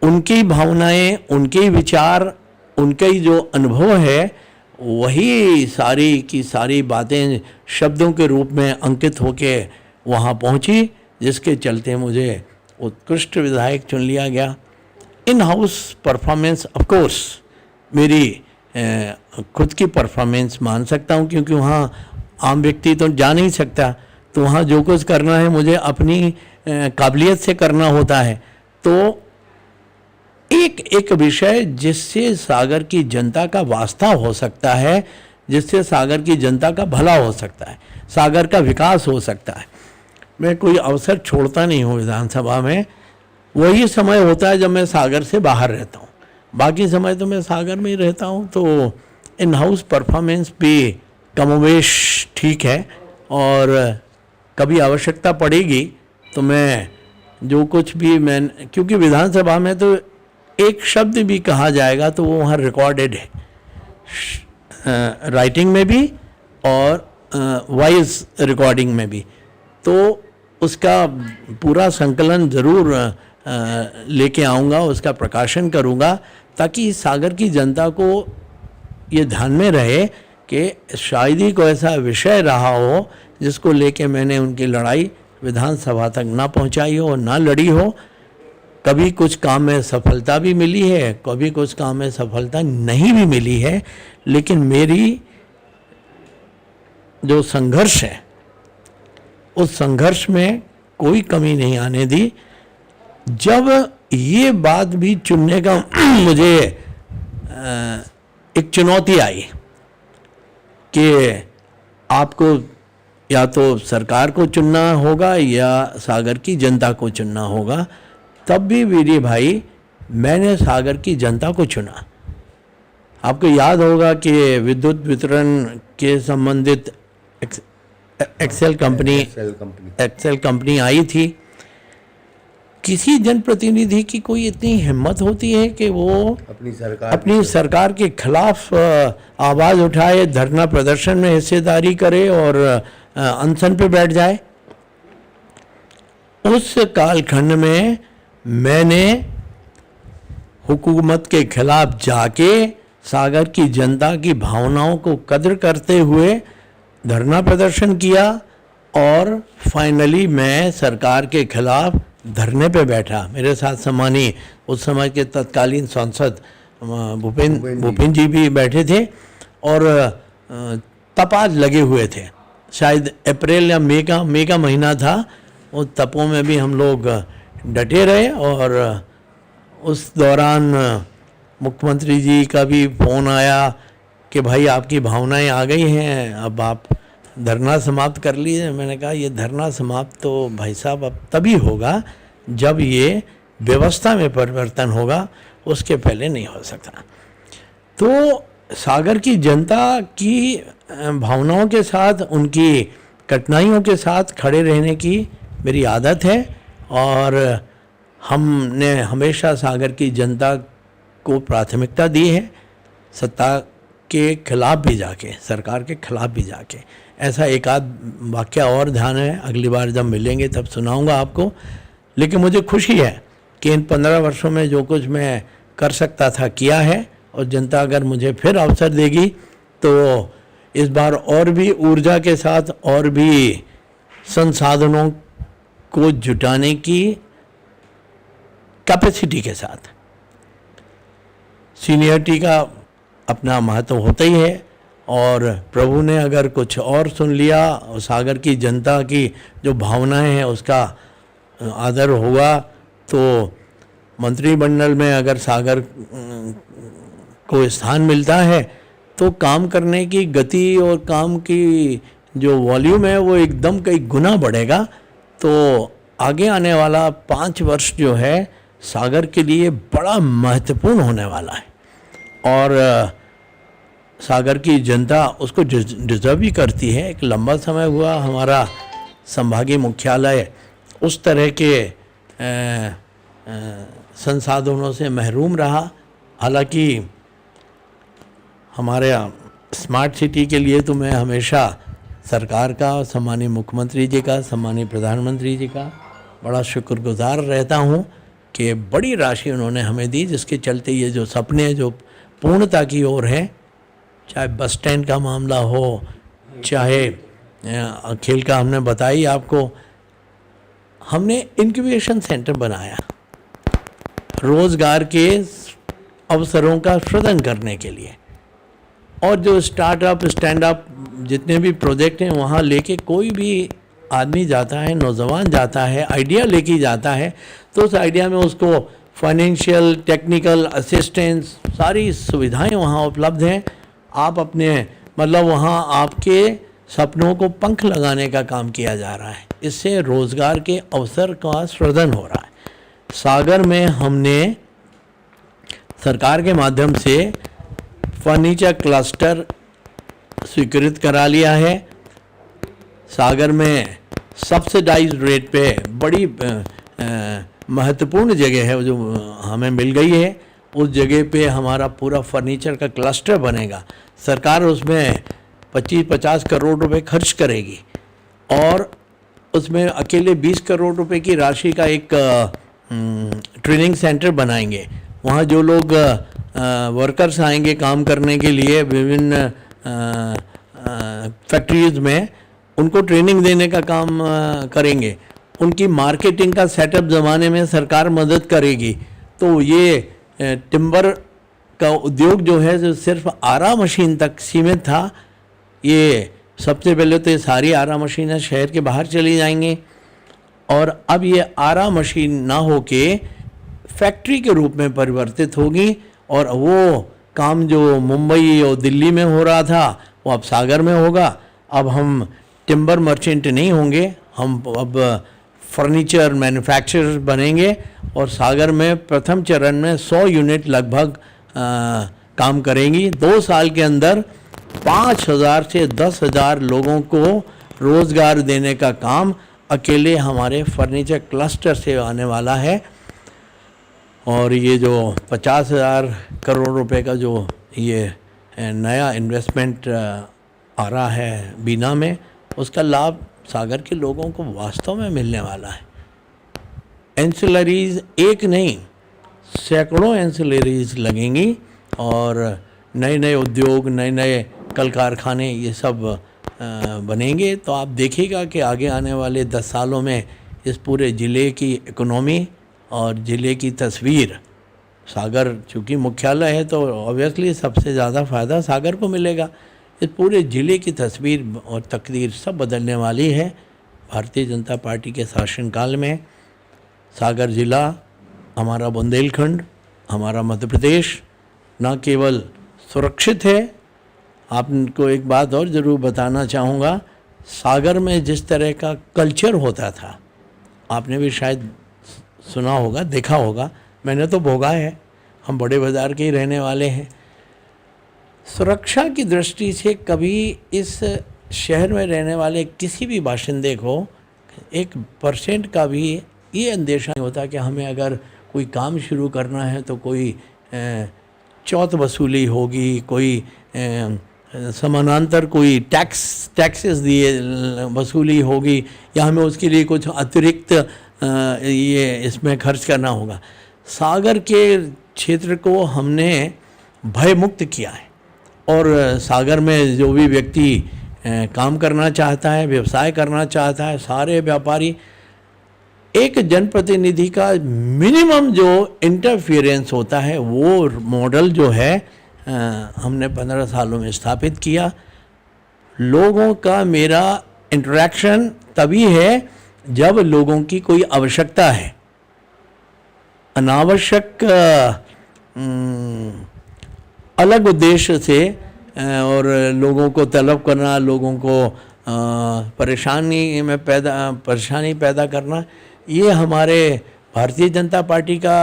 उनकी भावनाएं, उनके विचार, उनके जो अनुभव है, वही सारी की सारी बातें शब्दों के रूप में अंकित होके वहाँ पहुँची, जिसके चलते मुझे उत्कृष्ट विधायक चुन लिया गया। In house performance of course मेरी खुद की परफॉर्मेंस मान सकता हूँ, क्योंकि वहाँ आम व्यक्ति तो जा नहीं सकता, तो वहाँ जो कुछ करना है मुझे अपनी काबिलियत से करना होता है। तो एक एक विषय जिससे सागर की जनता का वास्ता हो सकता है, जिससे सागर की जनता का भला हो सकता है, सागर का विकास हो सकता है, मैं कोई अवसर छोड़ता नहीं हूँ विधानसभा में। वही समय होता है जब मैं सागर से बाहर रहता हूँ, बाकी समय तो मैं सागर में ही रहता हूँ। तो इन हाउस परफॉर्मेंस भी कमोवेश ठीक है, और कभी आवश्यकता पड़ेगी तो मैं जो कुछ भी क्योंकि विधानसभा में तो एक शब्द भी कहा जाएगा तो वो वहाँ रिकॉर्डेड है, राइटिंग में भी और वॉइस रिकॉर्डिंग में भी। तो उसका पूरा संकलन ज़रूर लेके आऊँगा, उसका प्रकाशन करूँगा, ताकि सागर की जनता को ये ध्यान में रहे कि शायद ही कोई ऐसा विषय रहा हो जिसको लेके मैंने उनकी लड़ाई विधानसभा तक ना पहुंचाई हो और ना लड़ी हो। कभी कुछ काम में सफलता भी मिली है, कभी कुछ काम में सफलता नहीं भी मिली है, लेकिन मेरी जो संघर्ष है उस संघर्ष में कोई कमी नहीं आने दी। जब ये बात भी चुनने का मुझे एक चुनौती आई कि आपको या तो सरकार को चुनना होगा या सागर की जनता को चुनना होगा, तब भी वीरी भाई मैंने सागर की जनता को चुना। आपको याद होगा कि विद्युत वितरण के संबंधित एक्सेल कंपनी आई थी। किसी जनप्रतिनिधि की कोई इतनी हिम्मत होती है कि वो अपनी सरकार के खिलाफ आवाज़ उठाए, धरना प्रदर्शन में हिस्सेदारी करे और अनशन पे बैठ जाए? उस कालखंड में मैंने हुकूमत के खिलाफ जाके सागर की जनता की भावनाओं को कद्र करते हुए धरना प्रदर्शन किया और फाइनली मैं सरकार के खिलाफ धरने पे बैठा। मेरे साथ सम्मानीय उस समय के तत्कालीन सांसद भूपेन जी भी बैठे थे और तपाज लगे हुए थे। शायद अप्रैल या मई का महीना था। उस तपों में भी हम लोग डटे रहे और उस दौरान मुख्यमंत्री जी का भी फ़ोन आया कि भाई आपकी भावनाएं आ गई हैं, अब आप धरना समाप्त कर लीजिए। मैंने कहा ये धरना समाप्त तो भाई साहब अब तभी होगा जब ये व्यवस्था में परिवर्तन होगा, उसके पहले नहीं हो सकता। तो सागर की जनता की भावनाओं के साथ, उनकी कठिनाइयों के साथ खड़े रहने की मेरी आदत है। और हमने हमेशा सागर की जनता को प्राथमिकता दी है, सत्ता के खिलाफ भी जाके, सरकार के खिलाफ भी जाके। ऐसा एक आध वाक्य और ध्यान है, अगली बार जब मिलेंगे तब सुनाऊंगा आपको। लेकिन मुझे खुशी है कि इन 15 वर्षों में जो कुछ मैं कर सकता था किया है, और जनता अगर मुझे फिर अवसर देगी तो इस बार और भी ऊर्जा के साथ और भी संसाधनों को जुटाने की कैपेसिटी के साथ। सीनियरिटी का अपना महत्व होता ही है, और प्रभु ने अगर कुछ और सुन लिया और सागर की जनता की जो भावनाएं हैं उसका आदर हुआ, तो मंत्रिमंडल में अगर सागर को स्थान मिलता है तो काम करने की गति और काम की जो वॉल्यूम है वो एकदम कई गुना बढ़ेगा। तो आगे आने वाला 5 वर्ष जो है सागर के लिए बड़ा महत्वपूर्ण होने वाला है, और सागर की जनता उसको डिजर्व भी करती है। एक लंबा समय हुआ हमारा संभागीय मुख्यालय उस तरह के संसाधनों से महरूम रहा। हालांकि हमारे स्मार्ट सिटी के लिए तो मैं हमेशा सरकार का, सम्मानीय मुख्यमंत्री जी का, सम्मानीय प्रधानमंत्री जी का बड़ा शुक्रगुजार रहता हूँ कि बड़ी राशि उन्होंने हमें दी, जिसके चलते ये जो सपने जो पूर्णता की ओर हैं, चाहे बस स्टैंड का मामला हो, चाहे खेल का हमने बताई आपको, हमने इंक्यूबेशन सेंटर बनाया रोज़गार के अवसरों का सृजन करने के लिए। और जो स्टार्टअप, स्टैंड अप जितने भी प्रोजेक्ट हैं वहाँ लेके कोई भी आदमी जाता है, नौजवान जाता है, आइडिया लेके जाता है, तो उस आइडिया में उसको फाइनेंशियल, टेक्निकल असिस्टेंस, सारी सुविधाएं वहाँ उपलब्ध हैं। आप अपने मतलब वहाँ आपके सपनों को पंख लगाने का काम किया जा रहा है। इससे रोज़गार के अवसर का सृजन हो रहा है। सागर में हमने सरकार के माध्यम से फर्नीचर क्लस्टर स्वीकृत करा लिया है। सागर में सब्सिडाइज्ड रेट पे बड़ी महत्वपूर्ण जगह है जो हमें मिल गई है। उस जगह पे हमारा पूरा फर्नीचर का क्लस्टर बनेगा। सरकार उसमें 25-50 करोड़ रुपए खर्च करेगी, और उसमें अकेले 20 करोड़ रुपए की राशि का एक ट्रेनिंग सेंटर बनाएंगे। वहाँ जो लोग वर्कर्स आएंगे काम करने के लिए विभिन्न फैक्ट्रीज में, उनको ट्रेनिंग देने का काम करेंगे। उनकी मार्केटिंग का सेटअप ज़माने में सरकार मदद करेगी। तो ये टिम्बर का उद्योग जो है जो सिर्फ आरा मशीन तक सीमित था, ये सबसे पहले तो ये सारी आरा मशीनें शहर के बाहर चली जाएंगी, और अब ये आरा मशीन ना होके फैक्ट्री के रूप में परिवर्तित होगी। और वो काम जो मुंबई और दिल्ली में हो रहा था वो अब सागर में होगा। अब हम टिम्बर मर्चेंट नहीं होंगे, हम अब फर्नीचर मैन्युफैक्चरर बनेंगे। और सागर में प्रथम चरण में 100 यूनिट लगभग काम करेंगी। 2 साल के अंदर 5,000 से 10,000 लोगों को रोज़गार देने का काम अकेले हमारे फर्नीचर क्लस्टर से आने वाला है। और ये जो 50,000 करोड़ रुपए का जो ये नया इन्वेस्टमेंट आ रहा है बीना में, उसका लाभ सागर के लोगों को वास्तव में मिलने वाला है। एंसिलरीज एक नहीं, सैकड़ों एंसिलरीज लगेंगी, और नए नए उद्योग, नए नए कल कारखाने ये सब बनेंगे। तो आप देखिएगा कि आगे आने वाले 10 सालों में इस पूरे ज़िले की इकोनॉमी और ज़िले की तस्वीर, सागर चूँकि मुख्यालय है तो ऑब्वियसली सबसे ज़्यादा फ़ायदा सागर को मिलेगा। इस पूरे ज़िले की तस्वीर और तकदीर सब बदलने वाली है। भारतीय जनता पार्टी के शासनकाल में सागर ज़िला, हमारा बुंदेलखंड, हमारा मध्य प्रदेश न केवल सुरक्षित है, आपको एक बात और ज़रूर बताना चाहूँगा, सागर में जिस तरह का कल्चर होता था, आपने भी शायद सुना होगा, देखा होगा, मैंने तो भोगा है, हम बड़े बाज़ार के ही रहने वाले हैं। सुरक्षा की दृष्टि से कभी इस शहर में रहने वाले किसी भी बाशिंदे को 1% का भी ये अंदेशा नहीं होता कि हमें अगर कोई काम शुरू करना है तो कोई चौथ वसूली होगी, कोई समानांतर कोई टैक्सेस दिए वसूली होगी, या हमें उसके लिए कुछ अतिरिक्त ये इसमें खर्च करना होगा। सागर के क्षेत्र को हमने भय मुक्त किया है, और सागर में जो भी व्यक्ति काम करना चाहता है, व्यवसाय करना चाहता है, सारे व्यापारी, एक जनप्रतिनिधि का मिनिमम जो इंटरफियरेंस होता है वो मॉडल जो है हमने 15 सालों में स्थापित किया। लोगों का मेरा इंटरेक्शन तभी है जब लोगों की कोई आवश्यकता है। अनावश्यक अलग उद्देश्य से और लोगों को तलब करना, लोगों को परेशानी पैदा करना, ये हमारे भारतीय जनता पार्टी का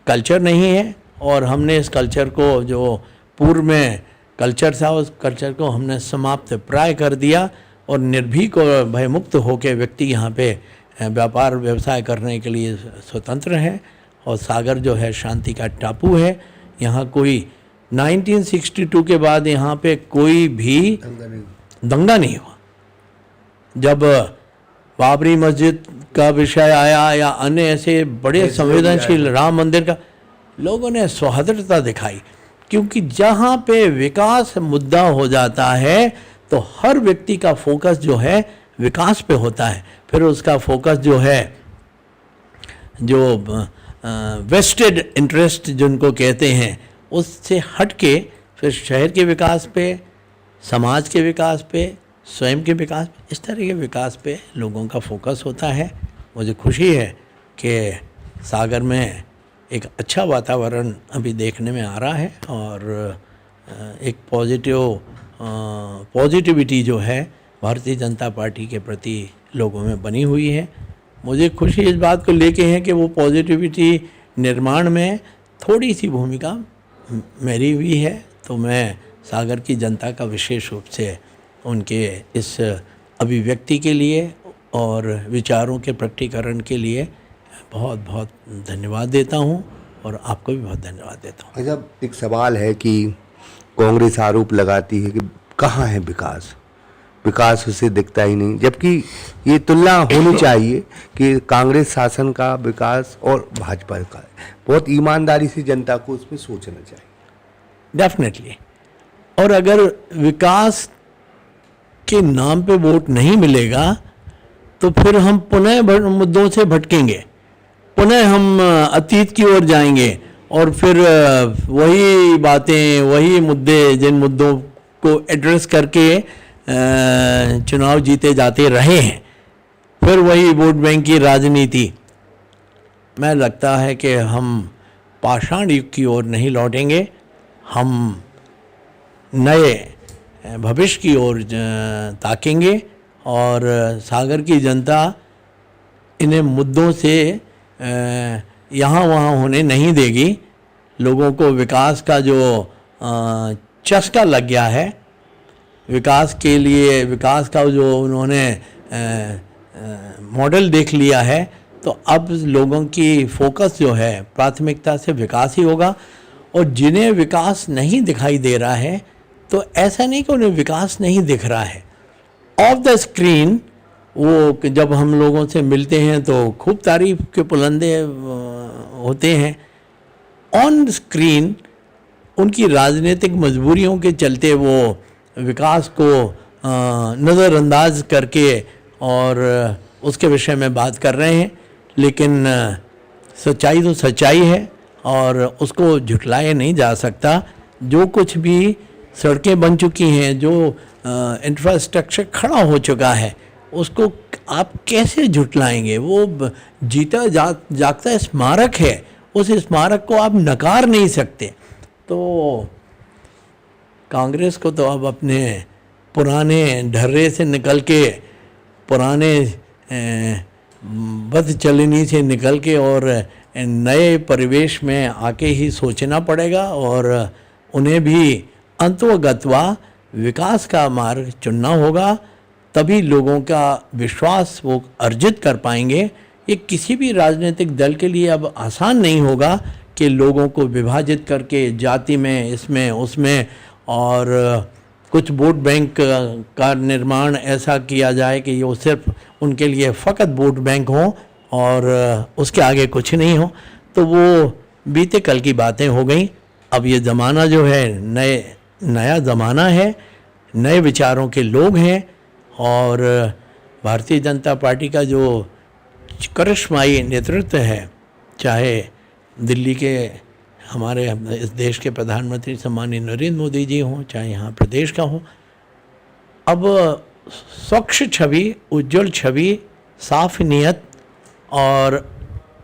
कल्चर नहीं है। और हमने इस कल्चर को, जो पूर्व में कल्चर था, उस कल्चर को हमने समाप्त प्राय कर दिया, और निर्भीक और भयमुक्त होकर व्यक्ति यहाँ पे व्यापार व्यवसाय करने के लिए स्वतंत्र है। और सागर जो है शांति का टापू है। यहाँ कोई 1962 के बाद यहाँ पे कोई भी दंगा नहीं हुआ। जब बाबरी मस्जिद का विषय आया या अन्य ऐसे बड़े संवेदनशील राम मंदिर का, लोगों ने सौहार्दता दिखाई, क्योंकि जहाँ पे विकास मुद्दा हो जाता है तो हर व्यक्ति का फोकस जो है विकास पे होता है। फिर उसका फोकस जो है, जो वेस्टेड इंटरेस्ट जिनको कहते हैं, उससे हट के फिर शहर के विकास पे, समाज के विकास पे, स्वयं के विकास पे, इस तरह के विकास पे लोगों का फोकस होता है। मुझे खुशी है कि सागर में एक अच्छा वातावरण अभी देखने में आ रहा है, और एक पॉजिटिविटी जो है भारतीय जनता पार्टी के प्रति लोगों में बनी हुई है। मुझे खुशी इस बात को लेके है कि वो पॉजिटिविटी निर्माण में थोड़ी सी भूमिका मेरी भी है। तो मैं सागर की जनता का विशेष रूप से उनके इस अभिव्यक्ति के लिए और विचारों के प्रकटीकरण के लिए बहुत बहुत धन्यवाद देता हूं, और आपको भी बहुत धन्यवाद देता हूं। जब एक सवाल है कि कांग्रेस आरोप लगाती है कि कहाँ है विकास, विकास उसे दिखता ही नहीं, जबकि ये तुलना होनी चाहिए कि कांग्रेस शासन का विकास और भाजपा का। बहुत ईमानदारी से जनता को उसमें सोचना चाहिए। डेफिनेटली। और अगर विकास के नाम पे वोट नहीं मिलेगा तो फिर हम पुनः मुद्दों से भटकेंगे, पुनः हम अतीत की ओर जाएंगे, और फिर वही बातें, वही मुद्दे, जिन मुद्दों को एड्रेस करके चुनाव जीते जाते रहे हैं, फिर वही वोट बैंक की राजनीति। मैं लगता है कि हम पाषाण युग की ओर नहीं लौटेंगे, हम नए भविष्य की ओर ताकेंगे, और सागर की जनता इन्हें मुद्दों से यहाँ वहाँ होने नहीं देगी। लोगों को विकास का जो चस्का लग गया है, विकास के लिए, विकास का जो उन्होंने मॉडल देख लिया है, तो अब लोगों की फोकस जो है प्राथमिकता से विकास ही होगा। और जिन्हें विकास नहीं दिखाई दे रहा है, तो ऐसा नहीं कि उन्हें विकास नहीं दिख रहा है। ऑफ द स्क्रीन वो जब हम लोगों से मिलते हैं तो खूब तारीफ के पुलंदे होते हैं। ऑन स्क्रीन उनकी राजनीतिक मजबूरियों के चलते वो विकास को नज़रअंदाज करके और उसके विषय में बात कर रहे हैं। लेकिन सच्चाई तो सच्चाई है और उसको झुटलाया नहीं जा सकता। जो कुछ भी सड़कें बन चुकी हैं, जो इंफ्रास्ट्रक्चर खड़ा हो चुका है, उसको आप कैसे झुटलाएंगे? वो जीता जागता स्मारक है, उस स्मारक को आप नकार नहीं सकते। तो कांग्रेस को तो अब अपने पुराने ढर्रे से निकल के, पुराने बद चलनी से निकल के और नए परिवेश में आके ही सोचना पड़ेगा। और उन्हें भी अंतोगत्वा विकास का मार्ग चुनना होगा, तभी लोगों का विश्वास वो अर्जित कर पाएंगे। ये किसी भी राजनीतिक दल के लिए अब आसान नहीं होगा कि लोगों को विभाजित करके जाति में, इसमें, उसमें, और कुछ वोट बैंक का निर्माण ऐसा किया जाए कि ये सिर्फ उनके लिए फ़कत वोट बैंक हो और उसके आगे कुछ नहीं हो। तो वो बीते कल की बातें हो गई। अब ये ज़माना जो है नया ज़माना है, नए विचारों के लोग हैं, और भारतीय जनता पार्टी का जो करिश्माई नेतृत्व है, चाहे दिल्ली के हमारे इस देश के प्रधानमंत्री सम्मानीय नरेंद्र मोदी जी हों, चाहे यहाँ प्रदेश का हो, अब स्वच्छ छवि, उज्जवल छवि, साफ नीयत और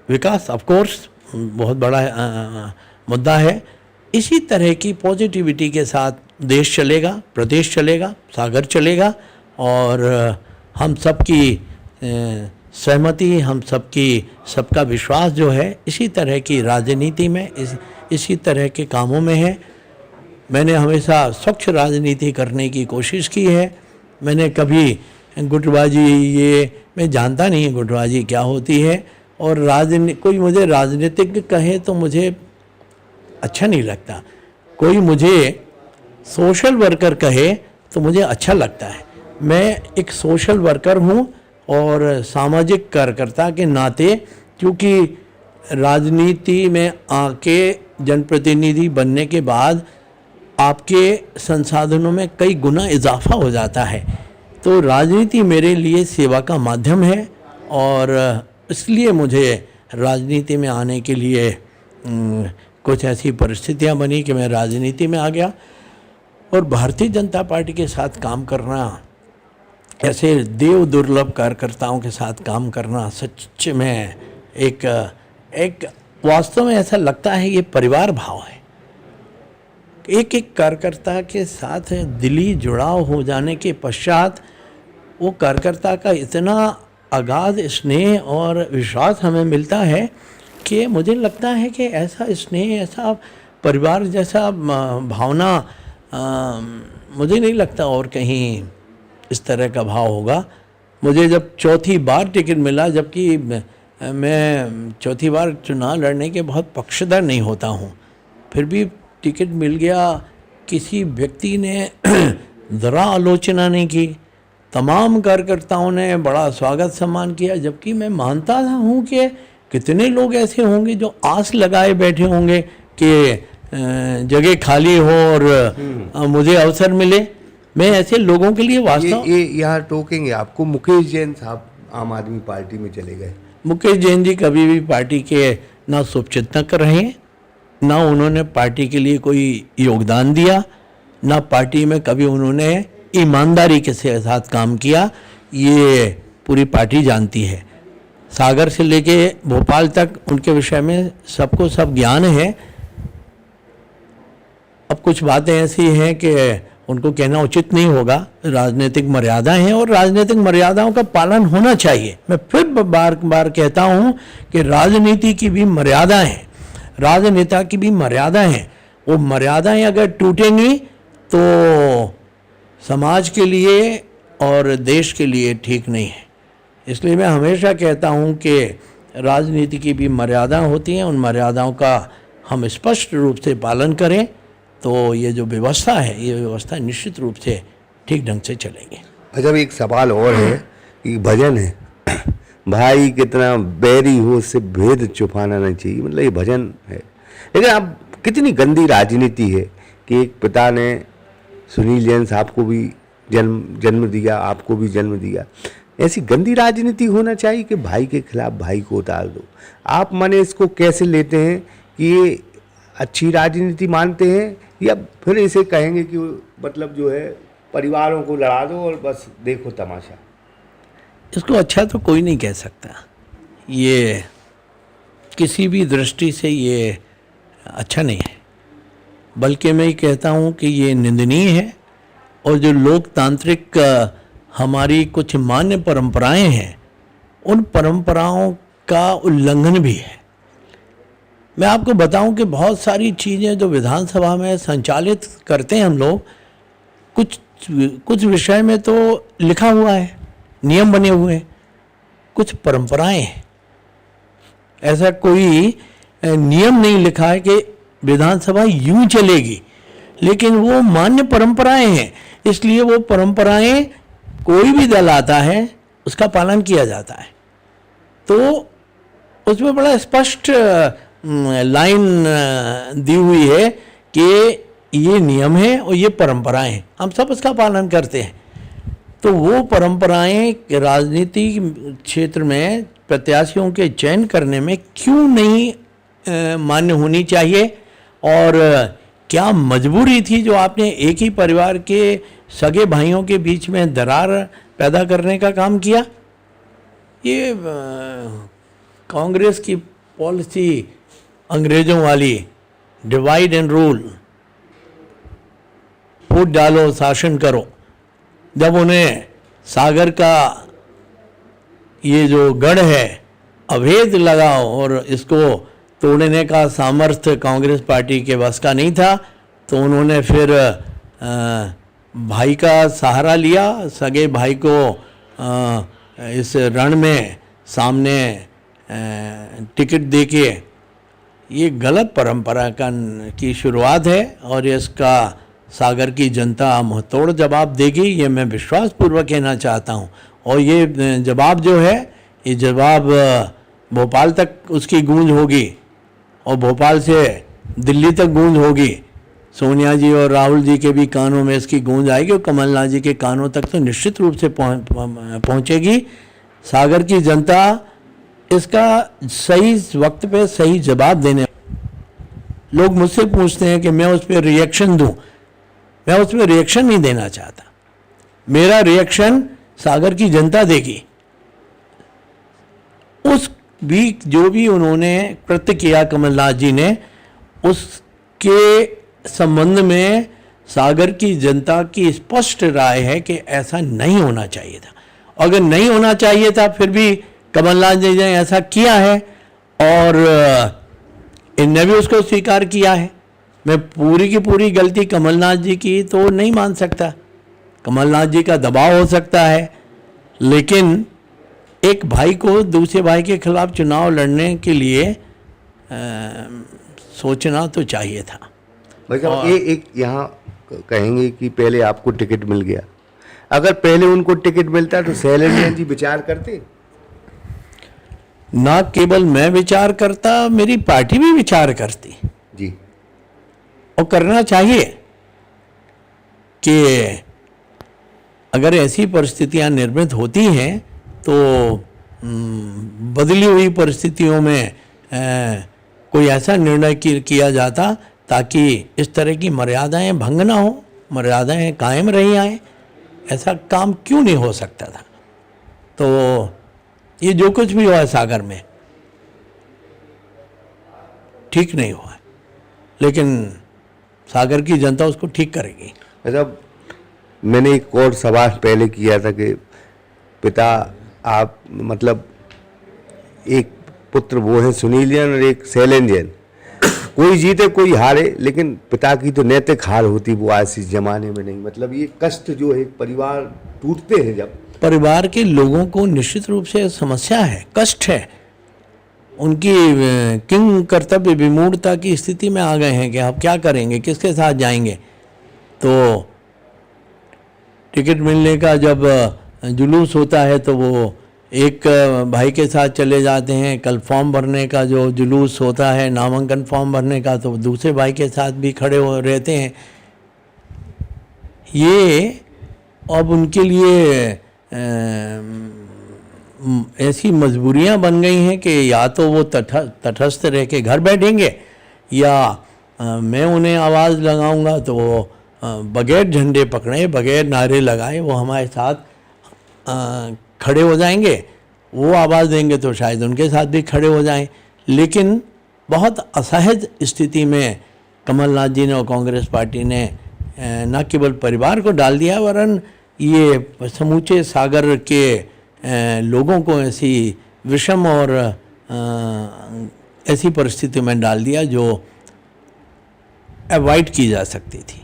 विकास ऑफ कोर्स बहुत बड़ा मुद्दा है। इसी तरह की पॉजिटिविटी के साथ देश चलेगा, प्रदेश चलेगा, सागर चलेगा, और हम सबकी सहमति, हम सबका विश्वास जो है इसी तरह की राजनीति में, इसी तरह के कामों में है। मैंने हमेशा स्वच्छ राजनीति करने की कोशिश की है। मैंने कभी गुटबाजी, ये मैं जानता नहीं गुटबाजी क्या होती है, और कोई मुझे राजनीतिज्ञ कहे तो मुझे अच्छा नहीं लगता, कोई मुझे सोशल वर्कर कहे तो मुझे अच्छा लगता है। मैं एक सोशल वर्कर हूँ और सामाजिक कार्यकर्ता के नाते, क्योंकि राजनीति में आके जनप्रतिनिधि बनने के बाद आपके संसाधनों में कई गुना इजाफा हो जाता है। तो राजनीति मेरे लिए सेवा का माध्यम है, और इसलिए मुझे राजनीति में आने के लिए कुछ ऐसी परिस्थितियां बनी कि मैं राजनीति में आ गया। और भारतीय जनता पार्टी के साथ काम करना, ऐसे देव दुर्लभ कार्यकर्ताओं के साथ काम करना, सच में एक वास्तव में ऐसा लगता है ये परिवार भाव है। एक एक कार्यकर्ता के साथ दिली जुड़ाव हो जाने के पश्चात वो कार्यकर्ता का इतना अगाध स्नेह और विश्वास हमें मिलता है कि मुझे लगता है कि ऐसा स्नेह, ऐसा परिवार जैसा भावना मुझे नहीं लगता और कहीं इस तरह का भाव होगा। मुझे जब चौथी बार टिकट मिला, जबकि मैं चौथी बार चुनाव लड़ने के बहुत पक्षधर नहीं होता हूँ, फिर भी टिकट मिल गया। किसी व्यक्ति ने ज़रा आलोचना नहीं की, तमाम कार्यकर्ताओं ने बड़ा स्वागत सम्मान किया, जबकि मैं मानता हूँ कि कितने लोग ऐसे होंगे जो आस लगाए बैठे होंगे कि जगह खाली हो और मुझे अवसर मिले। मैं ऐसे लोगों के लिए वास्तव ये यहाँ टोकेंगे आपको। मुकेश जैन साहब आम आदमी पार्टी में चले गए। मुकेश जैन जी कभी भी पार्टी के ना शुभचिंतक रहे, ना उन्होंने पार्टी के लिए कोई योगदान दिया, ना पार्टी में कभी उन्होंने ईमानदारी के साथ काम किया। ये पूरी पार्टी जानती है। सागर से लेके भोपाल तक उनके विषय में सबको सब ज्ञान है। अब कुछ बातें ऐसी हैं कि उनको कहना उचित नहीं होगा, राजनीतिक मर्यादाएं हैं और राजनीतिक मर्यादाओं का पालन होना चाहिए। मैं फिर बार बार कहता हूं कि राजनीति की भी मर्यादाएं हैं, राजनेता की भी मर्यादाएं हैं। वो मर्यादाएं अगर टूटेंगी तो समाज के लिए और देश के लिए ठीक नहीं है। इसलिए मैं हमेशा कहता हूं कि राजनीति की भी मर्यादा होती हैं, उन मर्यादाओं का हम स्पष्ट रूप से पालन करें तो ये जो व्यवस्था है, ये व्यवस्था निश्चित रूप से ठीक ढंग से चलेगी। अच्छा, एक सवाल और है कि भजन है, भाई कितना बैरी हो उससे भेद छुपाना नहीं चाहिए, मतलब ये भजन है। लेकिन अब कितनी गंदी राजनीति है कि एक पिता ने सुनील जैन साहब को भी जन्म दिया, आपको भी जन्म दिया। ऐसी गंदी राजनीति होना चाहिए कि भाई के खिलाफ भाई को उतार दो। आप माने इसको कैसे लेते हैं कि ये अच्छी राजनीति मानते हैं, या फिर इसे कहेंगे कि मतलब जो है परिवारों को लड़ा दो और बस देखो तमाशा? इसको अच्छा तो कोई नहीं कह सकता, ये किसी भी दृष्टि से ये अच्छा नहीं है, बल्कि मैं ये कहता हूँ कि ये निंदनीय है। और जो लोकतांत्रिक हमारी कुछ मान्य परंपराएं हैं, उन परंपराओं का उल्लंघन भी है। मैं आपको बताऊं कि बहुत सारी चीज़ें जो विधानसभा में संचालित करते हैं हम लोग, कुछ विषय में तो लिखा हुआ है, नियम बने हुए हैं, कुछ परंपराएं हैं। ऐसा कोई नियम नहीं लिखा है कि विधानसभा यूं चलेगी, लेकिन वो मान्य परंपराएं हैं, इसलिए वो परंपराएं कोई भी दल आता है उसका पालन किया जाता है। तो उसमें बड़ा स्पष्ट लाइन दी हुई है कि ये नियम है और ये परंपराएं हैं, हम सब उसका पालन करते हैं। तो वो परंपराएं राजनीति क्षेत्र में प्रत्याशियों के चयन करने में क्यों नहीं मान्य होनी चाहिए, और क्या मजबूरी थी जो आपने एक ही परिवार के सगे भाइयों के बीच में दरार पैदा करने का काम किया? ये कांग्रेस की पॉलिसी अंग्रेज़ों वाली, डिवाइड एंड रूल, फूट डालो शासन करो, जब उन्हें सागर का ये जो गढ़ है अभेद लगा और इसको तोड़ने का सामर्थ्य कांग्रेस पार्टी के बस का नहीं था, तो उन्होंने फिर भाई का सहारा लिया, सगे भाई को इस रण में सामने टिकट देके। ये गलत परंपरा की शुरुआत है और इसका सागर की जनता मुंहतोड़ जवाब देगी, ये मैं विश्वासपूर्वक कहना चाहता हूँ। और ये जवाब जो है, ये जवाब भोपाल तक उसकी गूंज होगी और भोपाल से दिल्ली तक गूंज होगी। सोनिया जी और राहुल जी के भी कानों में इसकी गूंज आएगी और कमलनाथ जी के कानों तक तो निश्चित रूप से पहुँचेगी। सागर की जनता इसका सही वक्त पे सही जवाब देने। लोग मुझसे पूछते हैं कि मैं उस पर रिएक्शन दूं, मैं उस पर रिएक्शन नहीं देना चाहता। मेरा रिएक्शन सागर की जनता देगी। उस भी जो भी उन्होंने कृत्य किया कमलनाथ जी ने, उसके संबंध में सागर की जनता की स्पष्ट राय है कि ऐसा नहीं होना चाहिए था। अगर नहीं होना चाहिए था फिर भी कमलनाथ जी ने ऐसा किया है और इनने भी उसको स्वीकार किया है। मैं पूरी की पूरी गलती कमलनाथ जी की तो नहीं मान सकता, कमलनाथ जी का दबाव हो सकता है, लेकिन एक भाई को दूसरे भाई के खिलाफ चुनाव लड़ने के लिए सोचना तो चाहिए था। भाई साहब एक यहाँ कहेंगे कि पहले आपको टिकट मिल गया, अगर पहले उनको टिकट मिलता तो शैलेंद्र जी विचार करते? ना केवल मैं विचार करता, मेरी पार्टी भी विचार करती जी, और करना चाहिए कि अगर ऐसी परिस्थितियां निर्मित होती हैं तो बदली हुई परिस्थितियों में कोई ऐसा निर्णय किया जाता ताकि इस तरह की मर्यादाएं भंग ना हो, मर्यादाएं कायम रही आएँ। ऐसा काम क्यों नहीं हो सकता था? तो ये जो कुछ भी हुआ है सागर में ठीक नहीं हुआ है, लेकिन सागर की जनता उसको ठीक करेगी। मतलब मैंने एक और सवाल पहले किया था कि पिता आप, मतलब एक पुत्र वो है सुनील जैन और एक शैलेंद्र जैन, कोई जीते कोई हारे, लेकिन पिता की तो नैतिक हार होती वो आज इस जमाने में नहीं। मतलब ये कष्ट जो है, परिवार टूटते हैं, जब परिवार के लोगों को निश्चित रूप से समस्या है, कष्ट है, उनकी किंग कर्तव्य विमूढ़ता की स्थिति में आ गए हैं कि अब क्या करेंगे, किसके साथ जाएंगे। तो टिकट मिलने का जब जुलूस होता है तो वो एक भाई के साथ चले जाते हैं, कल फॉर्म भरने का जो जुलूस होता है, नामांकन फॉर्म भरने का, तो दूसरे भाई के साथ भी खड़े हो रहते हैं। ये अब उनके लिए ऐसी मजबूरियां बन गई हैं कि या तो वो तटस्थ रह के घर बैठेंगे, या मैं उन्हें आवाज़ लगाऊंगा तो वो बगैर झंडे पकड़े, बगैर नारे लगाए वो हमारे साथ खड़े हो जाएंगे। वो आवाज़ देंगे तो शायद उनके साथ भी खड़े हो जाएं। लेकिन बहुत असहज स्थिति में कमलनाथ जी ने और कांग्रेस पार्टी ने न केवल परिवार को डाल दिया, वरन ये समूचे सागर के लोगों को ऐसी विषम और ऐसी परिस्थिति में डाल दिया जो अवॉइड की जा सकती थी।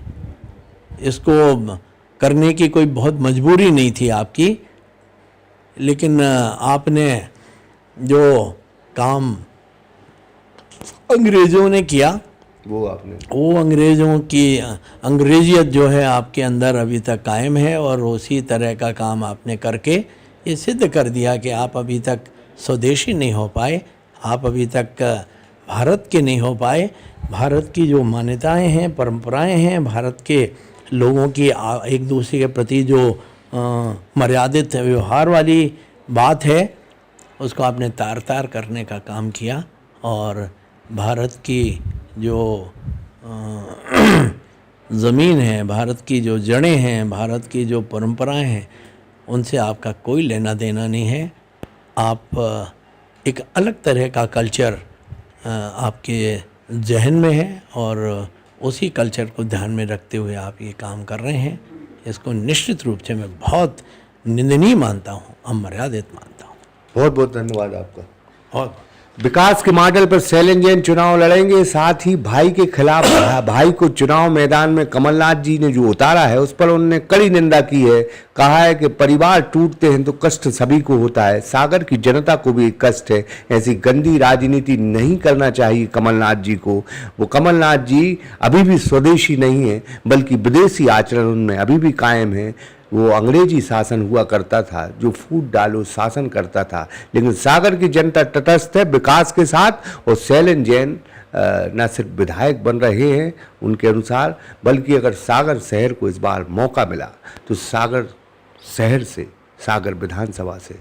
इसको करने की कोई बहुत मजबूरी नहीं थी आपकी, लेकिन आपने जो काम अंग्रेज़ों ने किया वो अंग्रेज़ों की अंग्रेजियत जो है आपके अंदर अभी तक कायम है, और उसी तरह का काम आपने करके ये सिद्ध कर दिया कि आप अभी तक स्वदेशी नहीं हो पाए, आप अभी तक भारत के नहीं हो पाए। भारत की जो मान्यताएं हैं, परंपराएं हैं, भारत के लोगों की एक दूसरे के प्रति जो मर्यादित व्यवहार वाली बात है, उसको आपने तार तार करने का काम किया। और भारत की जो ज़मीन है, भारत की जो जड़ें हैं, भारत की जो परंपराएं हैं, उनसे आपका कोई लेना देना नहीं है। आप एक अलग तरह का कल्चर आपके जहन में है, और उसी कल्चर को ध्यान में रखते हुए आप ये काम कर रहे हैं। इसको निश्चित रूप से मैं बहुत निंदनीय मानता हूँ, अमर्यादित मानता हूँ। बहुत बहुत धन्यवाद आपका। बहुत विकास के मॉडल पर शैलेंद्र जैन चुनाव लड़ेंगे, साथ ही भाई के खिलाफ भाई को चुनाव मैदान में कमलनाथ जी ने जो उतारा है उस पर उन्होंने कड़ी निंदा की है। कहा है कि परिवार टूटते हैं तो कष्ट सभी को होता है, सागर की जनता को भी कष्ट है। ऐसी गंदी राजनीति नहीं करना चाहिए कमलनाथ जी को। वो कमलनाथ जी अभी भी स्वदेशी नहीं है, बल्कि विदेशी आचरण उनमें अभी भी कायम है। वो अंग्रेजी शासन हुआ करता था, जो फूट डालो शासन करता था, लेकिन सागर की जनता तटस्थ है विकास के साथ। और शैलेंद्र जैन न सिर्फ विधायक बन रहे हैं उनके अनुसार, बल्कि अगर सागर शहर को इस बार मौका मिला तो सागर शहर से, सागर विधानसभा से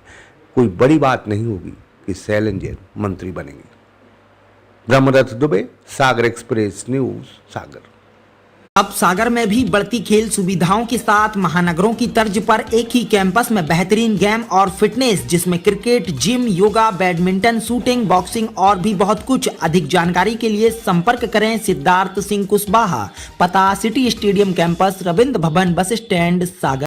कोई बड़ी बात नहीं होगी कि शैलेंद्र जैन मंत्री बनेंगे। ब्रह्मदत्त दुबे, सागर एक्सप्रेस न्यूज, सागर। अब सागर में भी बढ़ती खेल सुविधाओं के साथ महानगरों की तर्ज पर एक ही कैंपस में बेहतरीन गेम और फिटनेस, जिसमें cricket, gym, yoga, badminton, shooting, boxing और भी बहुत कुछ। अधिक जानकारी के लिए संपर्क करें सिद्धार्थ सिंह कुशवाहा। पता city stadium campus, Ravindra Bhavan, bus stand, सागर।